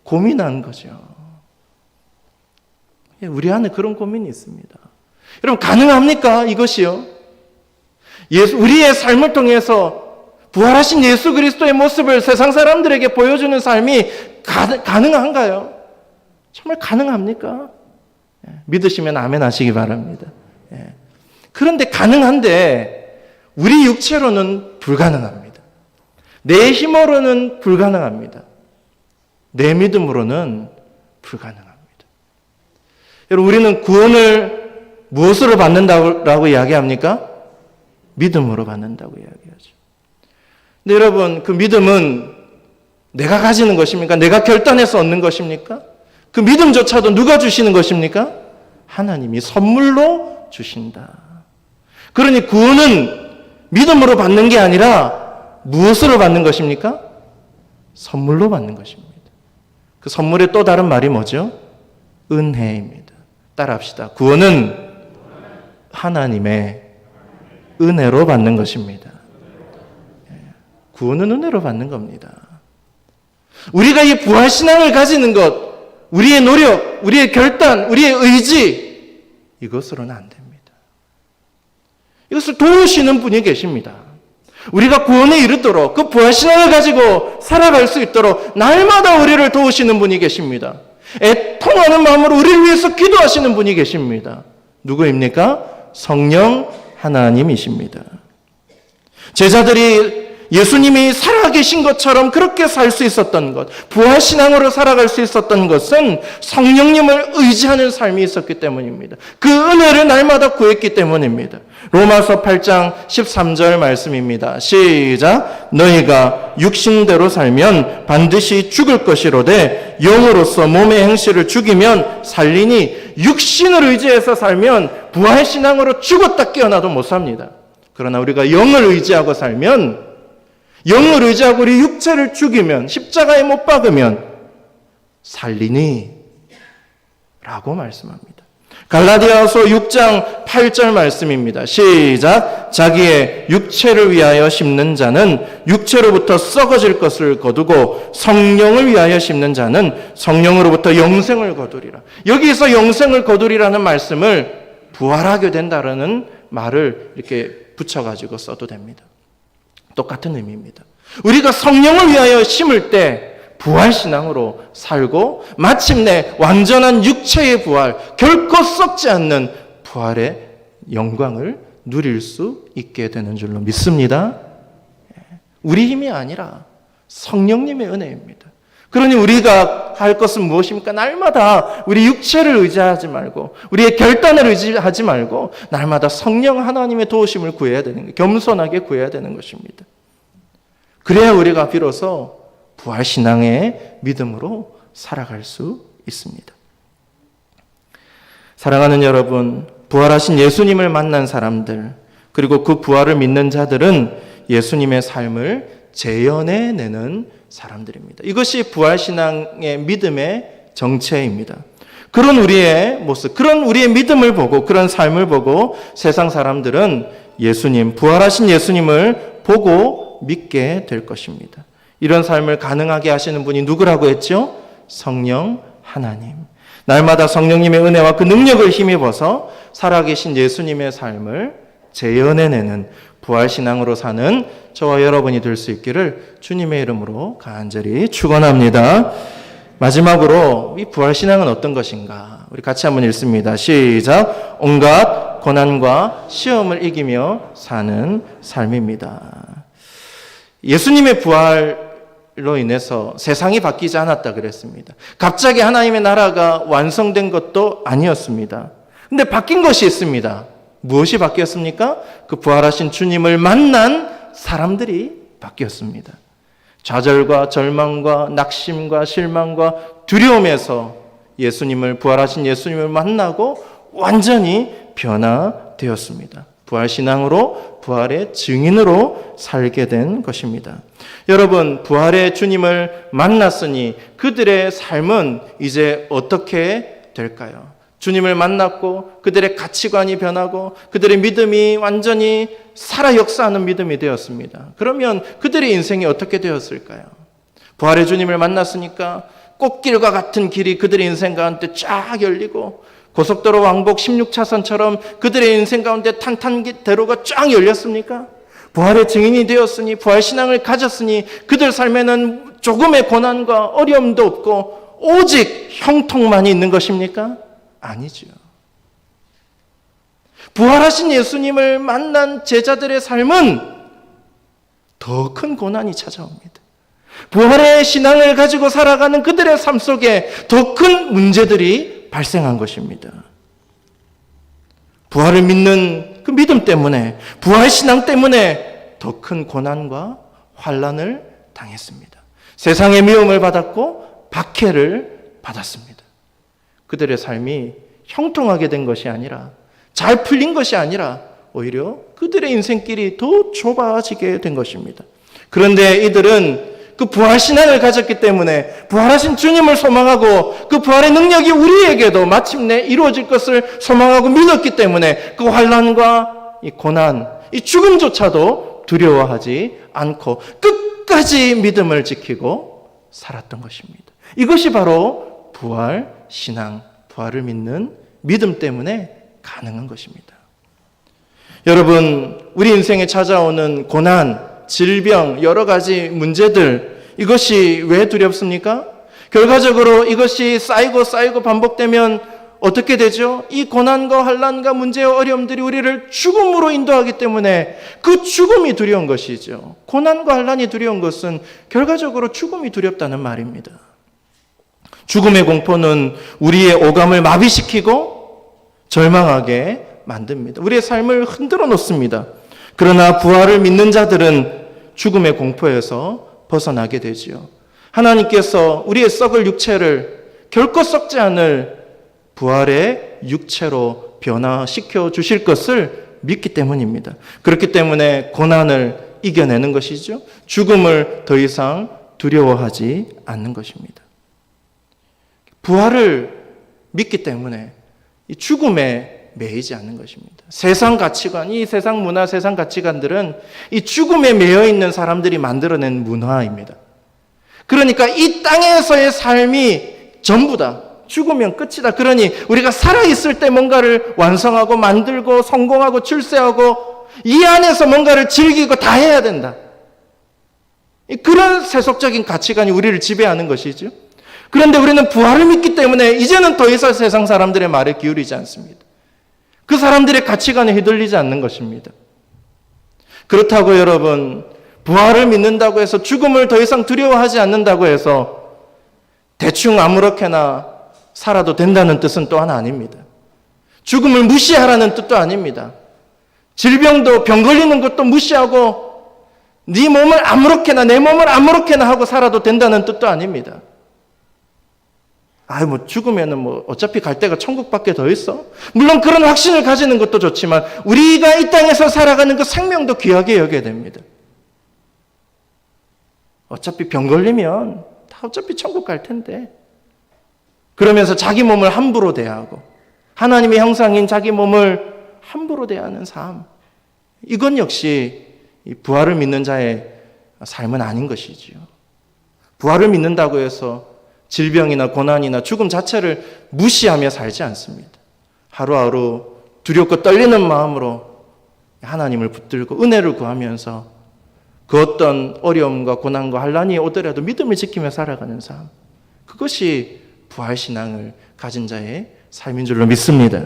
S4: 고민한 거죠. 우리 안에 그런 고민이 있습니다. 여러분, 가능합니까? 이것이요. 우리의 삶을 통해서 부활하신 예수 그리스도의 모습을 세상 사람들에게 보여주는 삶이 가능한가요? 정말 가능합니까? 믿으시면 아멘 하시기 바랍니다. 그런데 가능한데 우리 육체로는 불가능합니다. 내 힘으로는 불가능합니다. 내 믿음으로는 불가능합니다. 여러분, 우리는 구원을 무엇으로 받는다고 이야기합니까? 믿음으로 받는다고 이야기하죠. 근데 여러분, 그 믿음은 내가 가지는 것입니까? 내가 결단해서 얻는 것입니까? 그 믿음조차도 누가 주시는 것입니까? 하나님이 선물로 주신다. 그러니 구원은 믿음으로 받는 게 아니라 무엇으로 받는 것입니까? 선물로 받는 것입니다. 그 선물의 또 다른 말이 뭐죠? 은혜입니다. 따라합시다. 구원은 하나님의 은혜로 받는 것입니다. 구원은 은혜로 받는 겁니다. 우리가 이 부활신앙을 가지는 것, 우리의 노력, 우리의 결단, 우리의 의지, 이것으로는 안 됩니다. 이것을 도우시는 분이 계십니다. 우리가 구원에 이르도록 그 부활신앙을 가지고 살아갈 수 있도록 날마다 우리를 도우시는 분이 계십니다. 애통하는 마음으로 우리를 위해서 기도하시는 분이 계십니다. 누구입니까? 성령 하나님이십니다. 제자들이 예수님이 살아계신 것처럼 그렇게 살 수 있었던 것, 부활신앙으로 살아갈 수 있었던 것은 성령님을 의지하는 삶이 있었기 때문입니다. 그 은혜를 날마다 구했기 때문입니다. 로마서 8장 13절 말씀입니다. 시작. 너희가 육신대로 살면 반드시 죽을 것이로되 영으로서 몸의 행실을 죽이면 살리니 육신을 의지해서 살면 부활신앙으로 죽었다 깨어나도 못 삽니다. 그러나 우리가 영을 의지하고 살면, 영을 의지하고 우리 육체를 죽이면, 십자가에 못 박으면 살리니 라고 말씀합니다. 갈라디아서 6장 8절 말씀입니다. 시작. 자기의 육체를 위하여 심는 자는 육체로부터 썩어질 것을 거두고 성령을 위하여 심는 자는 성령으로부터 영생을 거두리라. 여기서 영생을 거두리라는 말씀을 부활하게 된다라는 말을 이렇게 붙여가지고 써도 됩니다. 똑같은 의미입니다. 우리가 성령을 위하여 심을 때 부활신앙으로 살고 마침내 완전한 육체의 부활, 결코 썩지 않는 부활의 영광을 누릴 수 있게 되는 줄로 믿습니다. 우리 힘이 아니라 성령님의 은혜입니다. 그러니 우리가 할 것은 무엇입니까? 날마다 우리 육체를 의지하지 말고 우리의 결단을 의지하지 말고 날마다 성령 하나님의 도우심을 구해야 되는 거예요. 겸손하게 구해야 되는 것입니다. 그래야 우리가 비로소 부활신앙의 믿음으로 살아갈 수 있습니다. 사랑하는 여러분, 부활하신 예수님을 만난 사람들, 그리고 그 부활을 믿는 자들은 예수님의 삶을 재현해내는 사람들입니다. 이것이 부활신앙의 믿음의 정체입니다. 그런 우리의 모습, 그런 우리의 믿음을 보고, 그런 삶을 보고 세상 사람들은 예수님, 부활하신 예수님을 보고 믿게 될 것입니다. 이런 삶을 가능하게 하시는 분이 누구라고 했죠? 성령 하나님. 날마다 성령님의 은혜와 그 능력을 힘입어서 살아계신 예수님의 삶을 재현해내는 부활신앙으로 사는 저와 여러분이 될 수 있기를 주님의 이름으로 간절히 축원합니다. 마지막으로 이 부활신앙은 어떤 것인가? 우리 같이 한번 읽습니다. 시작. 온갖 고난과 시험을 이기며 사는 삶입니다. 예수님의 부활로 인해서 세상이 바뀌지 않았다 그랬습니다. 갑자기 하나님의 나라가 완성된 것도 아니었습니다. 근데 바뀐 것이 있습니다. 무엇이 바뀌었습니까? 그 부활하신 주님을 만난 사람들이 바뀌었습니다. 좌절과 절망과 낙심과 실망과 두려움에서 예수님을, 부활하신 예수님을 만나고 완전히 변화되었습니다. 부활신앙으로, 부활의 증인으로 살게 된 것입니다. 여러분, 부활의 주님을 만났으니 그들의 삶은 이제 어떻게 될까요? 주님을 만났고 그들의 가치관이 변하고 그들의 믿음이 완전히 살아 역사하는 믿음이 되었습니다. 그러면 그들의 인생이 어떻게 되었을까요? 부활의 주님을 만났으니까 꽃길과 같은 길이 그들의 인생 가운데 쫙 열리고 고속도로 왕복 16차선처럼 그들의 인생 가운데 탄탄대로가 쫙 열렸습니까? 부활의 증인이 되었으니, 부활신앙을 가졌으니 그들 삶에는 조금의 고난과 어려움도 없고 오직 형통만이 있는 것입니까? 아니죠. 부활하신 예수님을 만난 제자들의 삶은 더 큰 고난이 찾아옵니다. 부활의 신앙을 가지고 살아가는 그들의 삶 속에 더 큰 문제들이 발생한 것입니다. 부활을 믿는 그 믿음 때문에, 부활 신앙 때문에 더 큰 고난과 환난을 당했습니다. 세상의 미움을 받았고 박해를 받았습니다. 그들의 삶이 형통하게 된 것이 아니라, 잘 풀린 것이 아니라 오히려 그들의 인생길이 더 좁아지게 된 것입니다. 그런데 이들은 그 부활신앙을 가졌기 때문에 부활하신 주님을 소망하고 그 부활의 능력이 우리에게도 마침내 이루어질 것을 소망하고 믿었기 때문에 그 환난과 이 고난, 이 죽음조차도 두려워하지 않고 끝까지 믿음을 지키고 살았던 것입니다. 이것이 바로 부활신앙, 부활을 믿는 믿음 때문에 가능한 것입니다. 여러분, 우리 인생에 찾아오는 고난, 질병, 여러 가지 문제들, 이것이 왜 두렵습니까? 결과적으로 이것이 쌓이고 반복되면 어떻게 되죠? 이 고난과 환난과 문제와 어려움들이 우리를 죽음으로 인도하기 때문에 그 죽음이 두려운 것이죠. 고난과 환난이 두려운 것은 결과적으로 죽음이 두렵다는 말입니다. 죽음의 공포는 우리의 오감을 마비시키고 절망하게 만듭니다. 우리의 삶을 흔들어 놓습니다. 그러나 부활을 믿는 자들은 죽음의 공포에서 벗어나게 되지요. 하나님께서 우리의 썩을 육체를 결코 썩지 않을 부활의 육체로 변화시켜 주실 것을 믿기 때문입니다. 그렇기 때문에 고난을 이겨내는 것이죠. 죽음을 더 이상 두려워하지 않는 것입니다. 부활을 믿기 때문에 이 죽음에 매이지 않는 것입니다. 세상 가치관, 이 세상 문화, 세상 가치관들은 이 죽음에 매여 있는 사람들이 만들어낸 문화입니다. 그러니까 이 땅에서의 삶이 전부 다 죽으면 끝이다. 그러니 우리가 살아있을 때 뭔가를 완성하고 만들고 성공하고 출세하고 이 안에서 뭔가를 즐기고 다 해야 된다. 그런 세속적인 가치관이 우리를 지배하는 것이죠. 그런데 우리는 부활을 믿기 때문에 이제는 더 이상 세상 사람들의 말에 기울이지 않습니다. 그 사람들의 가치관에 휘둘리지 않는 것입니다. 그렇다고 여러분, 부활을 믿는다고 해서 죽음을 더 이상 두려워하지 않는다고 해서 대충 아무렇게나 살아도 된다는 뜻은 또한 아닙니다. 죽음을 무시하라는 뜻도 아닙니다. 질병도 병 걸리는 것도 무시하고 네 몸을 아무렇게나 내 몸을 아무렇게나 하고 살아도 된다는 뜻도 아닙니다. 죽으면은 어차피 갈 데가 천국밖에 더 있어. 물론 그런 확신을 가지는 것도 좋지만 우리가 이 땅에서 살아가는 그 생명도 귀하게 여겨야 됩니다. 어차피 병 걸리면 다 어차피 천국 갈 텐데. 그러면서 자기 몸을 함부로 대하고 하나님의 형상인 자기 몸을 함부로 대하는 삶. 이건 역시 부활을 믿는 자의 삶은 아닌 것이지요. 부활을 믿는다고 해서 질병이나 고난이나 죽음 자체를 무시하며 살지 않습니다. 하루하루 두렵고 떨리는 마음으로 하나님을 붙들고 은혜를 구하면서 그 어떤 어려움과 고난과 환난이 오더라도 믿음을 지키며 살아가는 삶. 그것이 부활신앙을 가진 자의 삶인 줄로 믿습니다.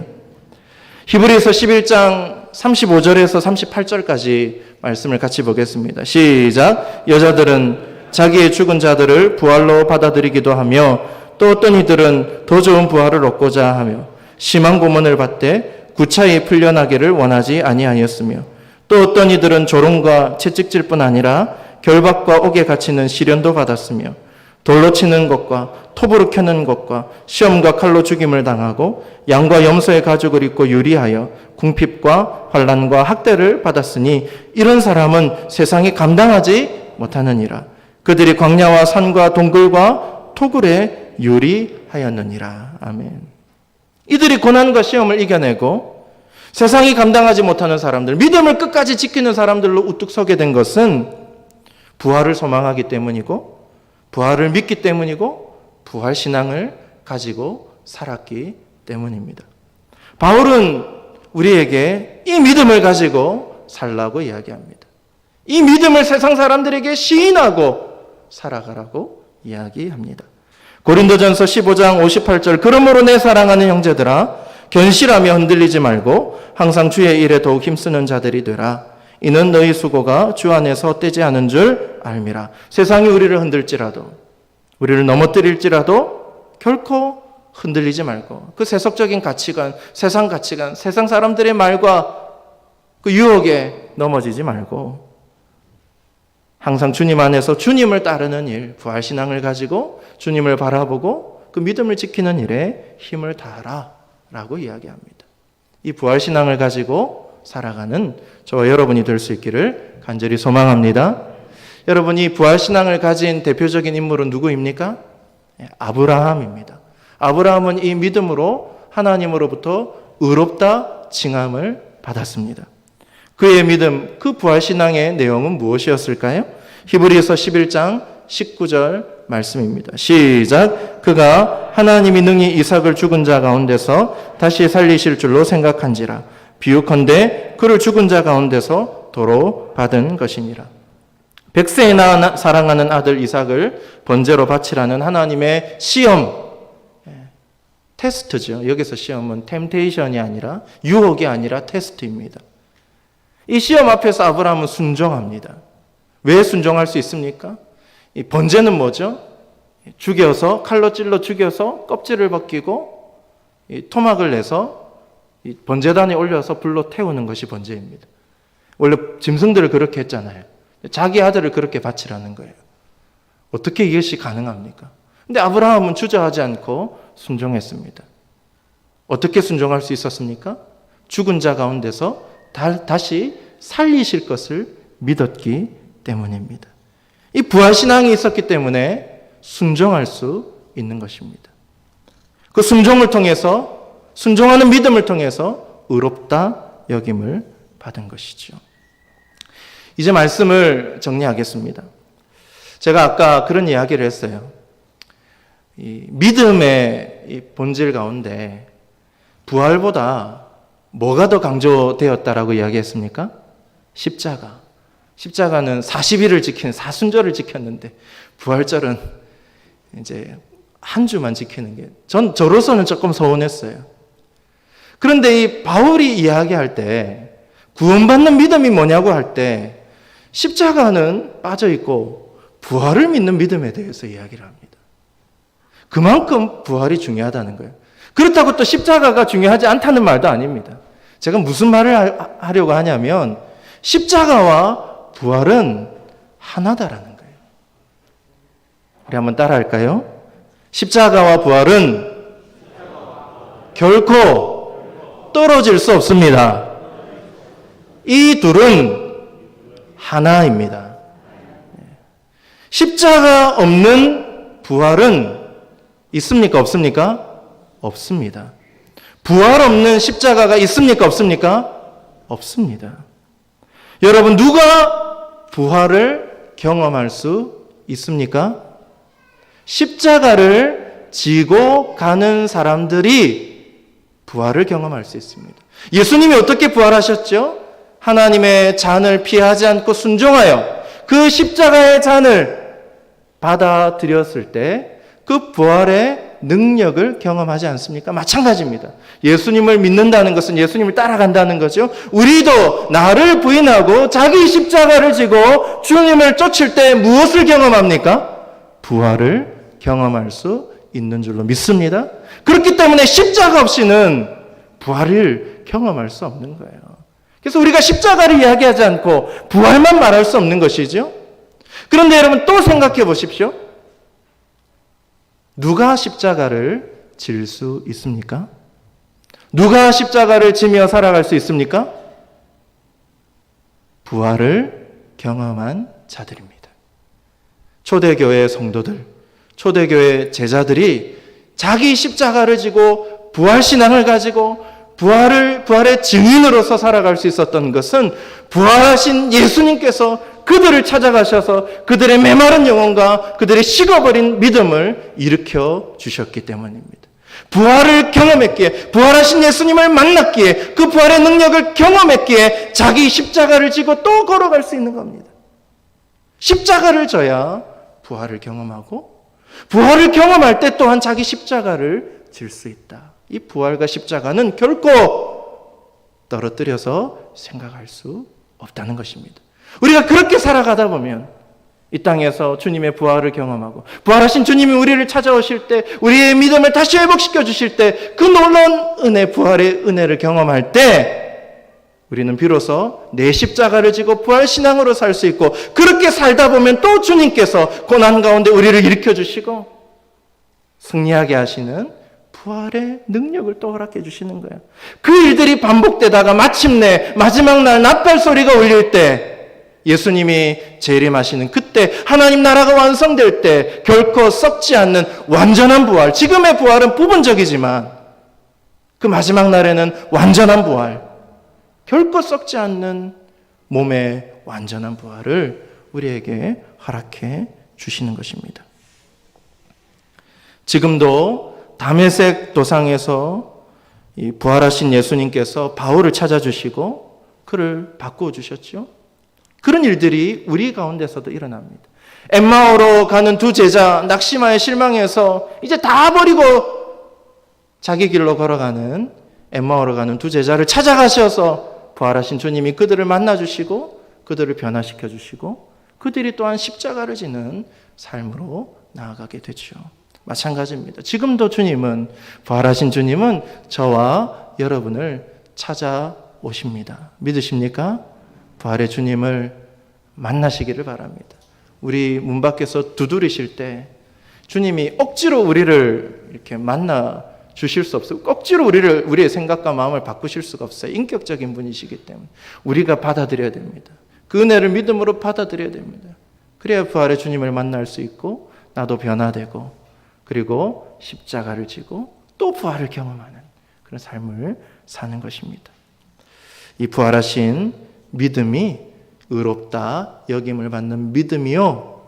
S4: 히브리서 11장 35절에서 38절까지 말씀을 같이 보겠습니다. 시작. 여자들은 자기의 죽은 자들을 부활로 받아들이기도 하며 또 어떤 이들은 더 좋은 부활을 얻고자 하며 심한 고문을 받되 구차히 풀려나기를 원하지 아니하였으며 또 어떤 이들은 조롱과 채찍질 뿐 아니라 결박과 옥에 갇히는 시련도 받았으며 돌로 치는 것과 톱으로 켜는 것과 시험과 칼로 죽임을 당하고 양과 염소의 가죽을 입고 유리하여 궁핍과 환난과 학대를 받았으니 이런 사람은 세상이 감당하지 못하느니라. 그들이 광야와 산과 동굴과 토굴에 유리하였느니라. 아멘. 이들이 고난과 시험을 이겨내고 세상이 감당하지 못하는 사람들, 믿음을 끝까지 지키는 사람들로 우뚝 서게 된 것은 부활을 소망하기 때문이고 부활을 믿기 때문이고 부활신앙을 가지고 살았기 때문입니다. 바울은 우리에게 이 믿음을 가지고 살라고 이야기합니다. 이 믿음을 세상 사람들에게 시인하고 살아가라고 이야기합니다. 고린도전서 15장 58절 그러므로 내 사랑하는 형제들아 견실하며 흔들리지 말고 항상 주의 일에 더욱 힘쓰는 자들이 되라. 이는 너희 수고가 주 안에서 헛되지 않은 줄 알미라. 세상이 우리를 흔들지라도 우리를 넘어뜨릴지라도 결코 흔들리지 말고 그 세속적인 가치관, 세상 가치관, 세상 사람들의 말과 그 유혹에 넘어지지 말고 항상 주님 안에서 주님을 따르는 일, 부활신앙을 가지고 주님을 바라보고 그 믿음을 지키는 일에 힘을 다하라 라고 이야기합니다. 이 부활신앙을 가지고 살아가는 저와 여러분이 될 수 있기를 간절히 소망합니다. 여러분, 이 부활신앙을 가진 대표적인 인물은 누구입니까? 아브라함입니다. 아브라함은 이 믿음으로 하나님으로부터 의롭다 칭함을 받았습니다. 그의 믿음, 그 부활신앙의 내용은 무엇이었을까요? 히브리서 11장 19절 말씀입니다. 시작. 그가 하나님이 능히 이삭을 죽은 자 가운데서 다시 살리실 줄로 생각한지라. 비유컨대 그를 죽은 자 가운데서 도로 받은 것이니라. 백세에 낳아 사랑하는 아들 이삭을 번제로 바치라는 하나님의 시험, 테스트죠. 여기서 시험은 템테이션이 아니라 유혹이 아니라 테스트입니다. 이 시험 앞에서 아브라함은 순종합니다. 왜 순종할 수 있습니까? 이 번제는 뭐죠? 죽여서 칼로 찔러 죽여서 껍질을 벗기고 이 토막을 내서 이 번제단에 올려서 불로 태우는 것이 번제입니다. 원래 짐승들을 그렇게 했잖아요. 자기 아들을 그렇게 바치라는 거예요. 어떻게 이것이 가능합니까? 근데 아브라함은 주저하지 않고 순종했습니다. 어떻게 순종할 수 있었습니까? 죽은 자 가운데서 다시 살리실 것을 믿었기 때문입니다. 이 부활신앙이 있었기 때문에 순종할 수 있는 것입니다. 그 순종을 통해서 순종하는 믿음을 통해서 의롭다 여김을 받은 것이죠. 이제 말씀을 정리하겠습니다. 제가 아까 그런 이야기를 했어요. 이 믿음의 이 본질 가운데 부활보다 뭐가 더 강조되었다라고 이야기했습니까? 십자가. 십자가는 40일을 지키는 사순절을 지켰는데 부활절은 이제 한 주만 지키는 게 저로서는 조금 서운했어요. 그런데 이 바울이 이야기할 때 구원받는 믿음이 뭐냐고 할 때 십자가는 빠져 있고 부활을 믿는 믿음에 대해서 이야기를 합니다. 그만큼 부활이 중요하다는 거예요. 그렇다고 또 십자가가 중요하지 않다는 말도 아닙니다. 제가 무슨 말을 하려고 하냐면 십자가와 부활은 하나다라는 거예요. 우리 한번 따라할까요? 십자가와 부활은 결코 떨어질 수 없습니다. 이 둘은 하나입니다. 십자가 없는 부활은 있습니까? 없습니까? 없습니다. 부활 없는 십자가가 있습니까? 없습니까? 없습니다. 여러분, 누가 부활을 경험할 수 있습니까? 십자가를 지고 가는 사람들이 부활을 경험할 수 있습니다. 예수님이 어떻게 부활하셨죠? 하나님의 잔을 피하지 않고 순종하여 그 십자가의 잔을 받아들였을 때 그 부활의 능력을 경험하지 않습니까? 마찬가지입니다. 예수님을 믿는다는 것은 예수님을 따라간다는 거죠. 우리도 나를 부인하고 자기 십자가를 지고 주님을 쫓을 때 무엇을 경험합니까? 부활을 경험할 수 있는 줄로 믿습니다. 그렇기 때문에 십자가 없이는 부활을 경험할 수 없는 거예요. 그래서 우리가 십자가를 이야기하지 않고 부활만 말할 수 없는 것이죠. 그런데 여러분 또 생각해 보십시오. 누가 십자가를 질 수 있습니까? 누가 십자가를 지며 살아갈 수 있습니까? 부활을 경험한 자들입니다. 초대교회 성도들, 초대교회 제자들이 자기 십자가를 지고 부활신앙을 가지고 부활의 증인으로서 살아갈 수 있었던 것은 부활하신 예수님께서 그들을 찾아가셔서 그들의 메마른 영혼과 그들의 식어버린 믿음을 일으켜 주셨기 때문입니다. 부활을 경험했기에, 부활하신 예수님을 만났기에, 그 부활의 능력을 경험했기에 자기 십자가를 지고 또 걸어갈 수 있는 겁니다. 십자가를 져야 부활을 경험하고, 부활을 경험할 때 또한 자기 십자가를 질 수 있다. 이 부활과 십자가는 결코 떨어뜨려서 생각할 수 없다는 것입니다. 우리가 그렇게 살아가다 보면 이 땅에서 주님의 부활을 경험하고 부활하신 주님이 우리를 찾아오실 때, 우리의 믿음을 다시 회복시켜 주실 때, 그 놀라운 은혜, 부활의 은혜를 경험할 때 우리는 비로소 내 십자가를 지고 부활신앙으로 살 수 있고, 그렇게 살다 보면 또 주님께서 고난 가운데 우리를 일으켜 주시고 승리하게 하시는 부활의 능력을 또 허락해 주시는 거예요. 그 일들이 반복되다가 마침내 마지막 날 낫별 소리가 울릴 때, 예수님이 재림하시는 그때, 하나님 나라가 완성될 때 결코 썩지 않는 완전한 부활, 지금의 부활은 부분적이지만 그 마지막 날에는 완전한 부활, 결코 썩지 않는 몸의 완전한 부활을 우리에게 허락해 주시는 것입니다. 지금도 다메섹 도상에서 이 부활하신 예수님께서 바울을 찾아주시고 그를 바꾸어 주셨죠. 그런 일들이 우리 가운데서도 일어납니다. 엠마오로 가는 두 제자, 낙심하여 실망해서 이제 다 버리고 자기 길로 걸어가는, 엠마오로 가는 두 제자를 찾아가셔서 부활하신 주님이 그들을 만나주시고 그들을 변화시켜 주시고 그들이 또한 십자가를 지는 삶으로 나아가게 되죠. 마찬가지입니다. 지금도 주님은, 부활하신 주님은 저와 여러분을 찾아오십니다. 믿으십니까? 부활의 주님을 만나시기를 바랍니다. 우리 문 밖에서 두드리실 때 주님이 억지로 우리를 이렇게 만나 주실 수 없어요. 억지로 우리의 생각과 마음을 바꾸실 수가 없어요. 인격적인 분이시기 때문에 우리가 받아들여야 됩니다. 그 은혜를 믿음으로 받아들여야 됩니다. 그래야 부활의 주님을 만날 수 있고 나도 변화되고, 그리고 십자가를 지고 또 부활을 경험하는 그런 삶을 사는 것입니다. 이 부활하신 믿음이 의롭다 여김을 받는 믿음이요,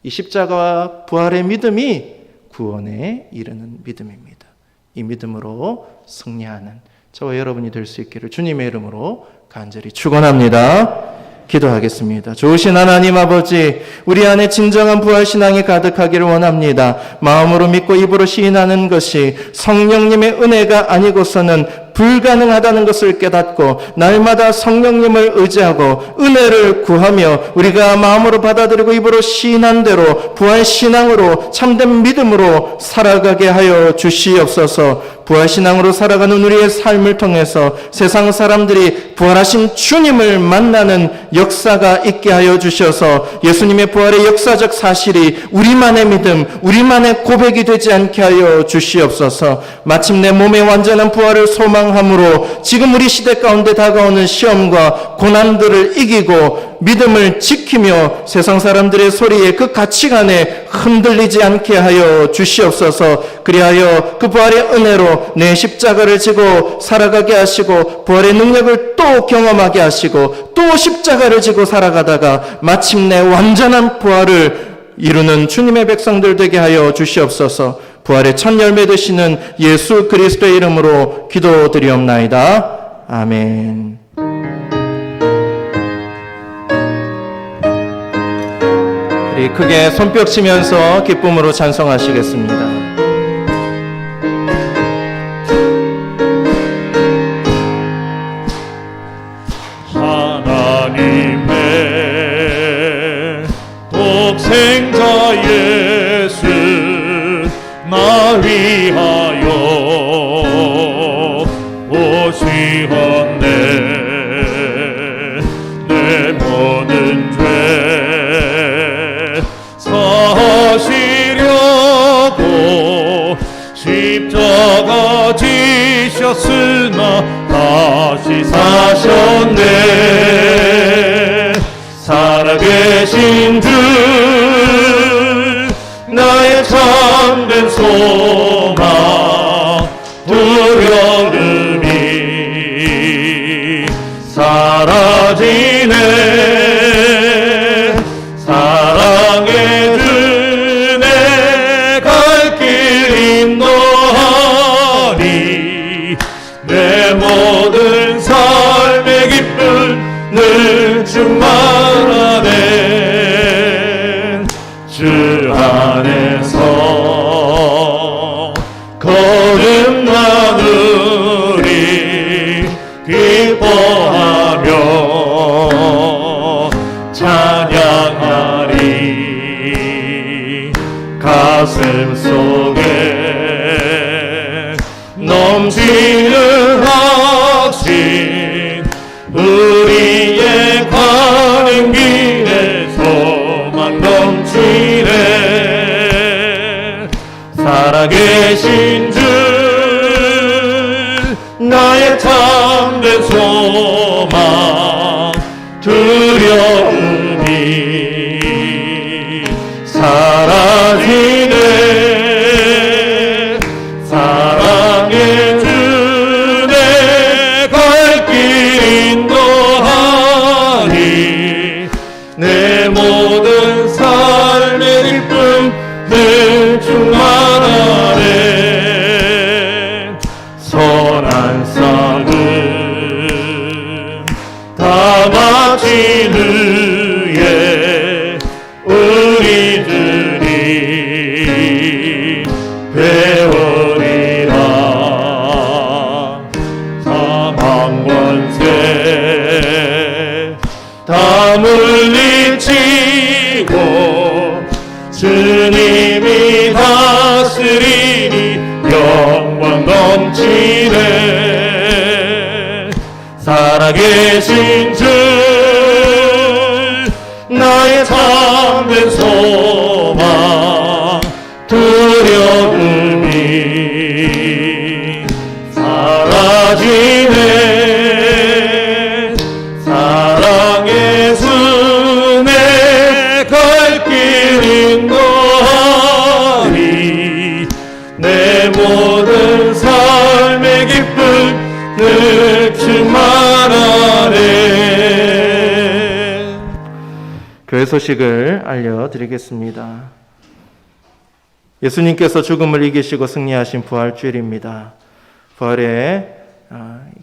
S4: 이 십자가와 부활의 믿음이 구원에 이르는 믿음입니다. 이 믿음으로 승리하는 저와 여러분이 될 수 있기를 주님의 이름으로 간절히 축원합니다. 기도하겠습니다. 좋으신 하나님 아버지, 우리 안에 진정한 부활신앙이 가득하기를 원합니다. 마음으로 믿고 입으로 시인하는 것이 성령님의 은혜가 아니고서는 불가능하다는 것을 깨닫고 날마다 성령님을 의지하고 은혜를 구하며 우리가 마음으로 받아들이고 입으로 시인한 대로 부활신앙으로 참된 믿음으로 살아가게 하여 주시옵소서. 부활신앙으로 살아가는 우리의 삶을 통해서 세상 사람들이 부활하신 주님을 만나는 역사가 있게 하여 주셔서 예수님의 부활의 역사적 사실이 우리만의 믿음, 우리만의 고백이 되지 않게 하여 주시옵소서. 마침내 몸의 완전한 부활을 소망함으로 지금 우리 시대 가운데 다가오는 시험과 고난들을 이기고 믿음을 지키며 세상 사람들의 소리에 그 가치관에 흔들리지 않게 하여 주시옵소서. 그리하여 그 부활의 은혜로 내 십자가를 지고 살아가게 하시고 부활의 능력을 또 경험하게 하시고 또 십자가를 지고 살아가다가 마침내 완전한 부활을 이루는 주님의 백성들 되게 하여 주시옵소서. 부활의 첫 열매 되시는 예수 그리스도의 이름으로 기도드리옵나이다. 아멘. 우리 크게 손뼉 치면서 기쁨으로 찬송하시겠습니다.
S3: 하나님의 독생자 예수 나 위하여 오시었네. 내 모든 죄 사시려고 십자가 지셨으나 다시 사셨네. 살아계신 주 나의 참된 소망 두려움이 사라지네. 사랑의 주내 갈 길 인도하리. 내 모든 삶의 기쁨 늘 충만하네. 주 안에서 거듭 나누리. 기뻐하며 찬양하리. 가슴 속에 넘치는 확신 우리의 가는 길에 소망 넘치네. 살아계신 주 나의 참된 소망 두려움이 사라지네. 사랑의 주내 갈 길 인도하니. 내 모든 삶의 기쁨 늘 충만하네. 선한 싹은 다 마친 후에 우리들이 배우리라. 사망 권세 다 물리치고 주님이 다스리니 영광 넘치네. 살아계신 주 나의 참된 소망 두려움이 사라지네. 사랑의 주내 갈 길 인도하리. 내 모든 삶의 기쁨
S4: 교회 소식을 알려드리겠습니다. 예수님께서 죽음을 이기시고 승리하신 부활주일입니다. 부활의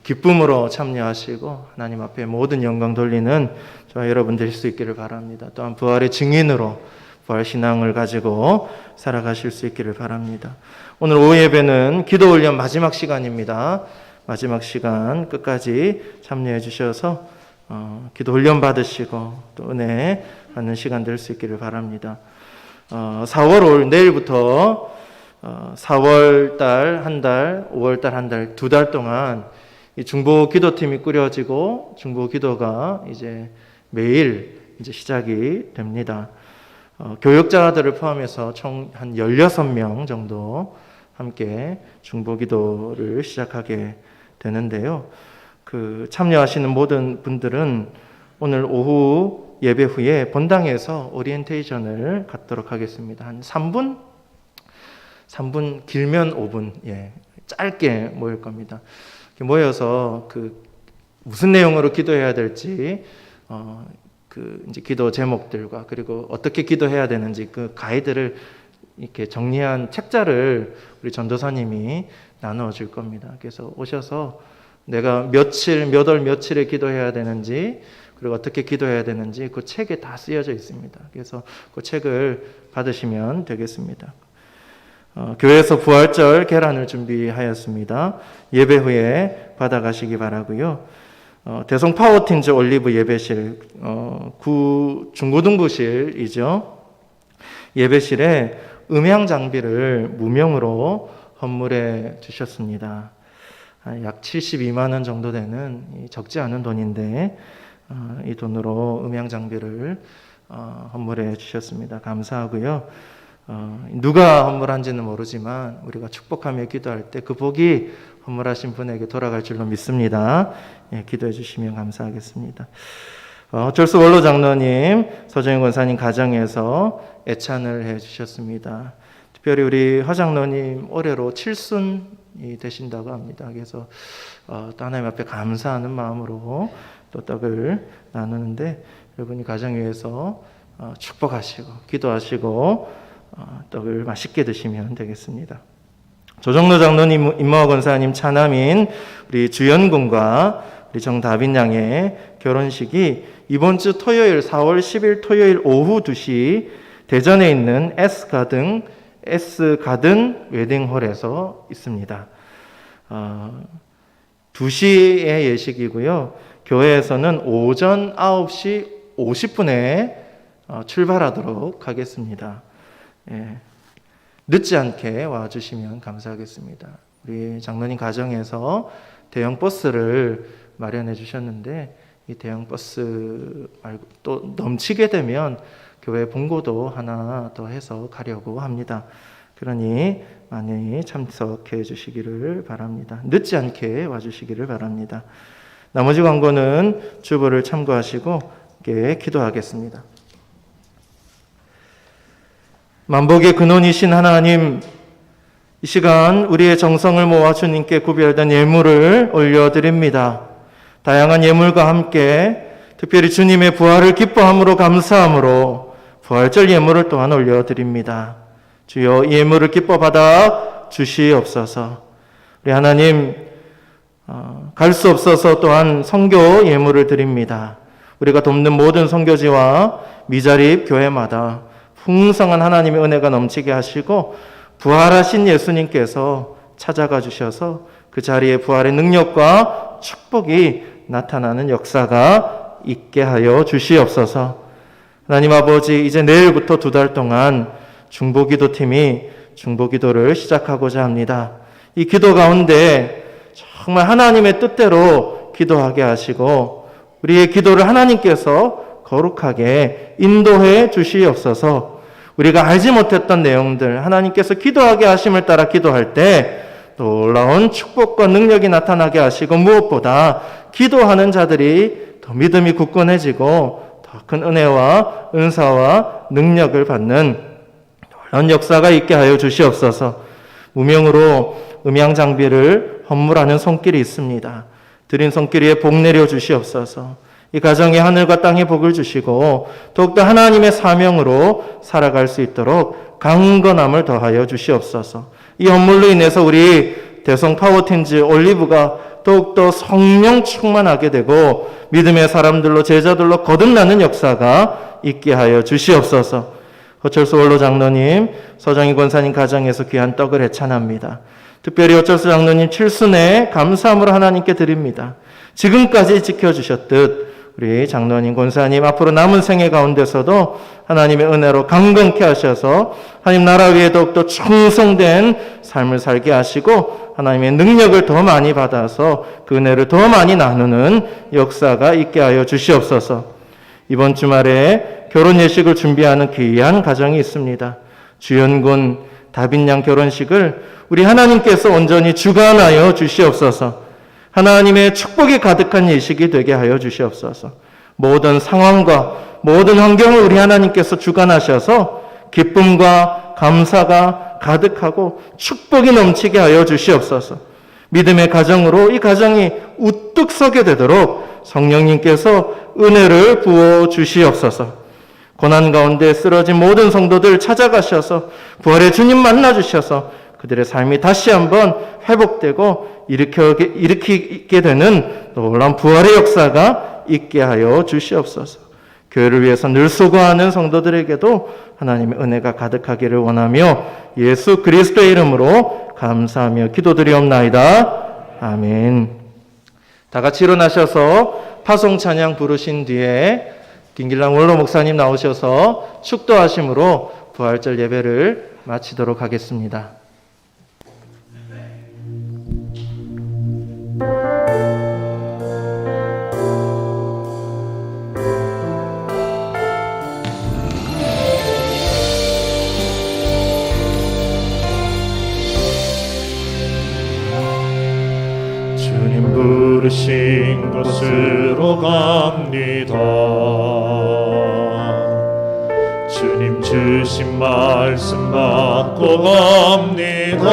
S4: 기쁨으로 참여하시고 하나님 앞에 모든 영광 돌리는 저와 여러분 될 수 있기를 바랍니다. 또한 부활의 증인으로 부활 신앙을 가지고 살아가실 수 있기를 바랍니다. 오늘 오후 예배는 기도 훈련 마지막 시간입니다. 마지막 시간 끝까지 참여해 주셔서 기도 훈련 받으시고 또 은혜 받는 시간 될 수 있기를 바랍니다. 4월 5일 내일부터 4월달 한 달, 5월달 한 달, 2달 동안 이 중보 기도팀이 꾸려지고 중보 기도가 이제 매일 이제 시작이 됩니다. 교역자들을 포함해서 총 한 16명 정도 함께 중보 기도를 시작하게 되는데요. 참여하시는 모든 분들은 오늘 오후 예배 후에 본당에서 오리엔테이션을 갖도록 하겠습니다. 한 3분, 길면 5분, 짧게 모일 겁니다. 모여서 무슨 내용으로 기도해야 될지, 이제 기도 제목들과 그리고 어떻게 기도해야 되는지 그 가이드를 이렇게 정리한 책자를 우리 전도사님이 나누어 줄 겁니다. 그래서 오셔서 내가 며칠, 몇 월 며칠에 기도해야 되는지 그리고 어떻게 기도해야 되는지 그 책에 다 쓰여져 있습니다. 그래서 그 책을 받으시면 되겠습니다. 교회에서 부활절 계란을 준비하였습니다. 예배 후에 받아가시기 바라고요. 대성 파워틴즈 올리브 예배실 중고등부실이죠. 예배실에 음향 장비를 무명으로 헌물해 주셨습니다. 약 72만 원 정도 되는 적지 않은 돈인데 이 돈으로 음향 장비를 헌물해 주셨습니다. 감사하고요. 누가 헌물한지는 모르지만 우리가 축복하며 기도할 때 그 복이 헌물하신 분에게 돌아갈 줄로 믿습니다. 기도해 주시면 감사하겠습니다. 어쩔수 원로 장로님, 서정현 권사님 가정에서 애찬을 해 주셨습니다. 특별히 우리 허 장로님 올해로 7순이 되신다고 합니다. 그래서 또 하나님 앞에 감사하는 마음으로 또 떡을 나누는데 여러분이 가정 위해서 축복하시고 기도하시고 떡을 맛있게 드시면 되겠습니다. 조정로 장로님, 임모아 권사님 차남인 우리 주연군과 우리 정다빈 양의 결혼식이 이번 주 토요일 4월 10일 토요일 오후 2시 대전에 있는 S가든 웨딩홀에서 있습니다. 2시에 예식이고요. 교회에서는 오전 9시 50분에 출발하도록 하겠습니다. 늦지 않게 와주시면 감사하겠습니다. 우리 장로님 가정에서 대형 버스를 마련해 주셨는데 이 대형 버스 말고 또 넘치게 되면 교회 본고도 하나 더 해서 가려고 합니다. 그러니 많이 참석해 주시기를 바랍니다. 늦지 않게 와주시기를 바랍니다. 나머지 광고는 주보를 참고하시고 함께 기도하겠습니다. 만복의 근원이신 하나님, 이 시간 우리의 정성을 모아 주님께 구별된 예물을 올려드립니다. 다양한 예물과 함께 특별히 주님의 부활을 기뻐함으로 감사함으로 부활절 예물을 또한 올려드립니다. 주여 이 예물을 기뻐 받아 주시옵소서. 우리 하나님 갈 수 없어서 또한 선교 예물을 드립니다. 우리가 돕는 모든 선교지와 미자립 교회마다 풍성한 하나님의 은혜가 넘치게 하시고 부활하신 예수님께서 찾아가 주셔서 그 자리에 부활의 능력과 축복이 나타나는 역사가 있게 하여 주시옵소서. 하나님 아버지, 이제 내일부터 2달 동안 중보기도팀이 중보기도를 시작하고자 합니다. 이 기도 가운데 정말 하나님의 뜻대로 기도하게 하시고 우리의 기도를 하나님께서 거룩하게 인도해 주시옵소서. 우리가 알지 못했던 내용들, 하나님께서 기도하게 하심을 따라 기도할 때 놀라운 축복과 능력이 나타나게 하시고 무엇보다 기도하는 자들이 더 믿음이 굳건해지고 더 큰 은혜와 은사와 능력을 받는 놀라운 역사가 있게 하여 주시옵소서. 무명으로 음향 장비를 헌물하는 손길이 있습니다. 드린 손길 위에 복 내려 주시옵소서. 이 가정에 하늘과 땅의 복을 주시고 더욱더 하나님의 사명으로 살아갈 수 있도록 강건함을 더하여 주시옵소서. 이 업무로 인해서 우리 대성 파워틴즈 올리브가 더욱더 성령 충만하게 되고 믿음의 사람들로 제자들로 거듭나는 역사가 있게 하여 주시옵소서. 어철수 원로 장로님, 서정희 권사님 가정에서 귀한 떡을 애찬합니다. 특별히 어철수 장로님 칠순에 감사함으로 하나님께 드립니다. 지금까지 지켜주셨듯 우리 장로님, 권사님 앞으로 남은 생애 가운데서도 하나님의 은혜로 강건케 하셔서 하나님 나라 위에 더욱더 충성된 삶을 살게 하시고 하나님의 능력을 더 많이 받아서 그 은혜를 더 많이 나누는 역사가 있게 하여 주시옵소서. 이번 주말에 결혼 예식을 준비하는 귀한 가정이 있습니다. 주연군 다빈양 결혼식을 우리 하나님께서 온전히 주관하여 주시옵소서. 하나님의 축복이 가득한 예식이 되게 하여 주시옵소서. 모든 상황과 모든 환경을 우리 하나님께서 주관하셔서 기쁨과 감사가 가득하고 축복이 넘치게 하여 주시옵소서. 믿음의 가정으로 이 가정이 우뚝 서게 되도록 성령님께서 은혜를 부어 주시옵소서. 고난 가운데 쓰러진 모든 성도들 찾아가셔서 부활의 주님 만나 주셔서 그들의 삶이 다시 한번 회복되고 일으키게 되는 놀라운 부활의 역사가 있게 하여 주시옵소서. 교회를 위해서 늘 수고하는 성도들에게도 하나님의 은혜가 가득하기를 원하며 예수 그리스도의 이름으로 감사하며 기도드리옵나이다. 아멘. 다 같이 일어나셔서 파송 찬양 부르신 뒤에 김길랑 원로 목사님 나오셔서 축도하심으로 부활절 예배를 마치도록 하겠습니다.
S3: 주님 부르신 곳으로 갑니다. 주님 주신 말씀 받고 갑니다.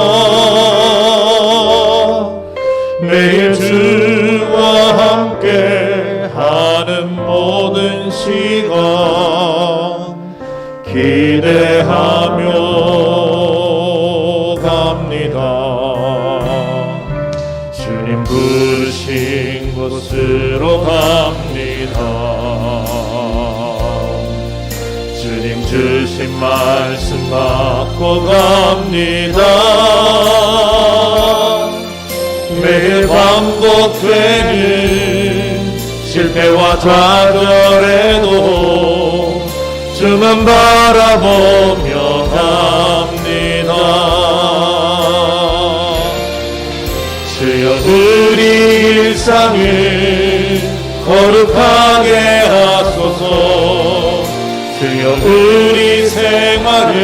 S3: 매일 주와 함께 하는 모든 시간 기대하며 갑니다. 주님 부르신 곳으로 갑니다. 주님 주신 말씀 받고 갑니다. 매일 반복되는 실패와 좌절에도 주만 바라보며 갑니다. 주여 우리 일상을 거룩하게 하소서. 주여 우리 생활을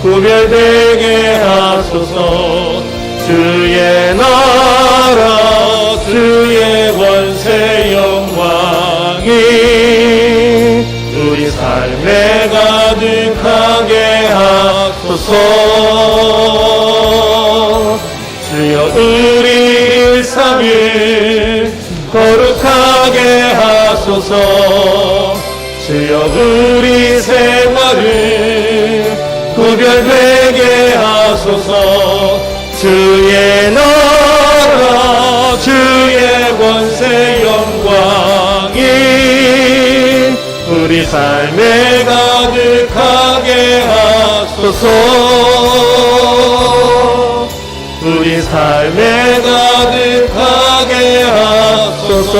S3: 구별되게 하소서. 주의 나라 주의 권세 영광이 우리 삶에 가득하게 하소서. 주여 우리 일상을 거룩하게 하소서. 주여 우리 생활을 구별되게 하소서. 주의 나라 주의 권세 영광이 우리 삶에 가득하게 하소서. 우리 삶에 가득하게 하소서.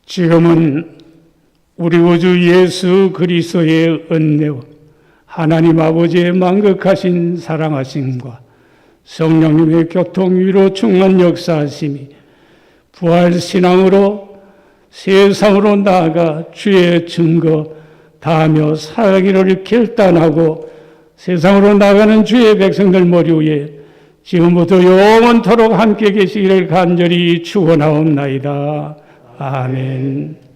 S6: 지금은 우리 구주 예수 그리스도의 은혜와 하나님 아버지의 만극하신 사랑하심과 성령님의 교통 위로 충만 역사하심이 부활 신앙으로 세상으로 나아가 주의 증거 다하며 살기를 결단하고 세상으로 나가는 주의 백성들 머리 위에 지금부터 영원토록 함께 계시기를 간절히 축원하옵나이다. 아멘.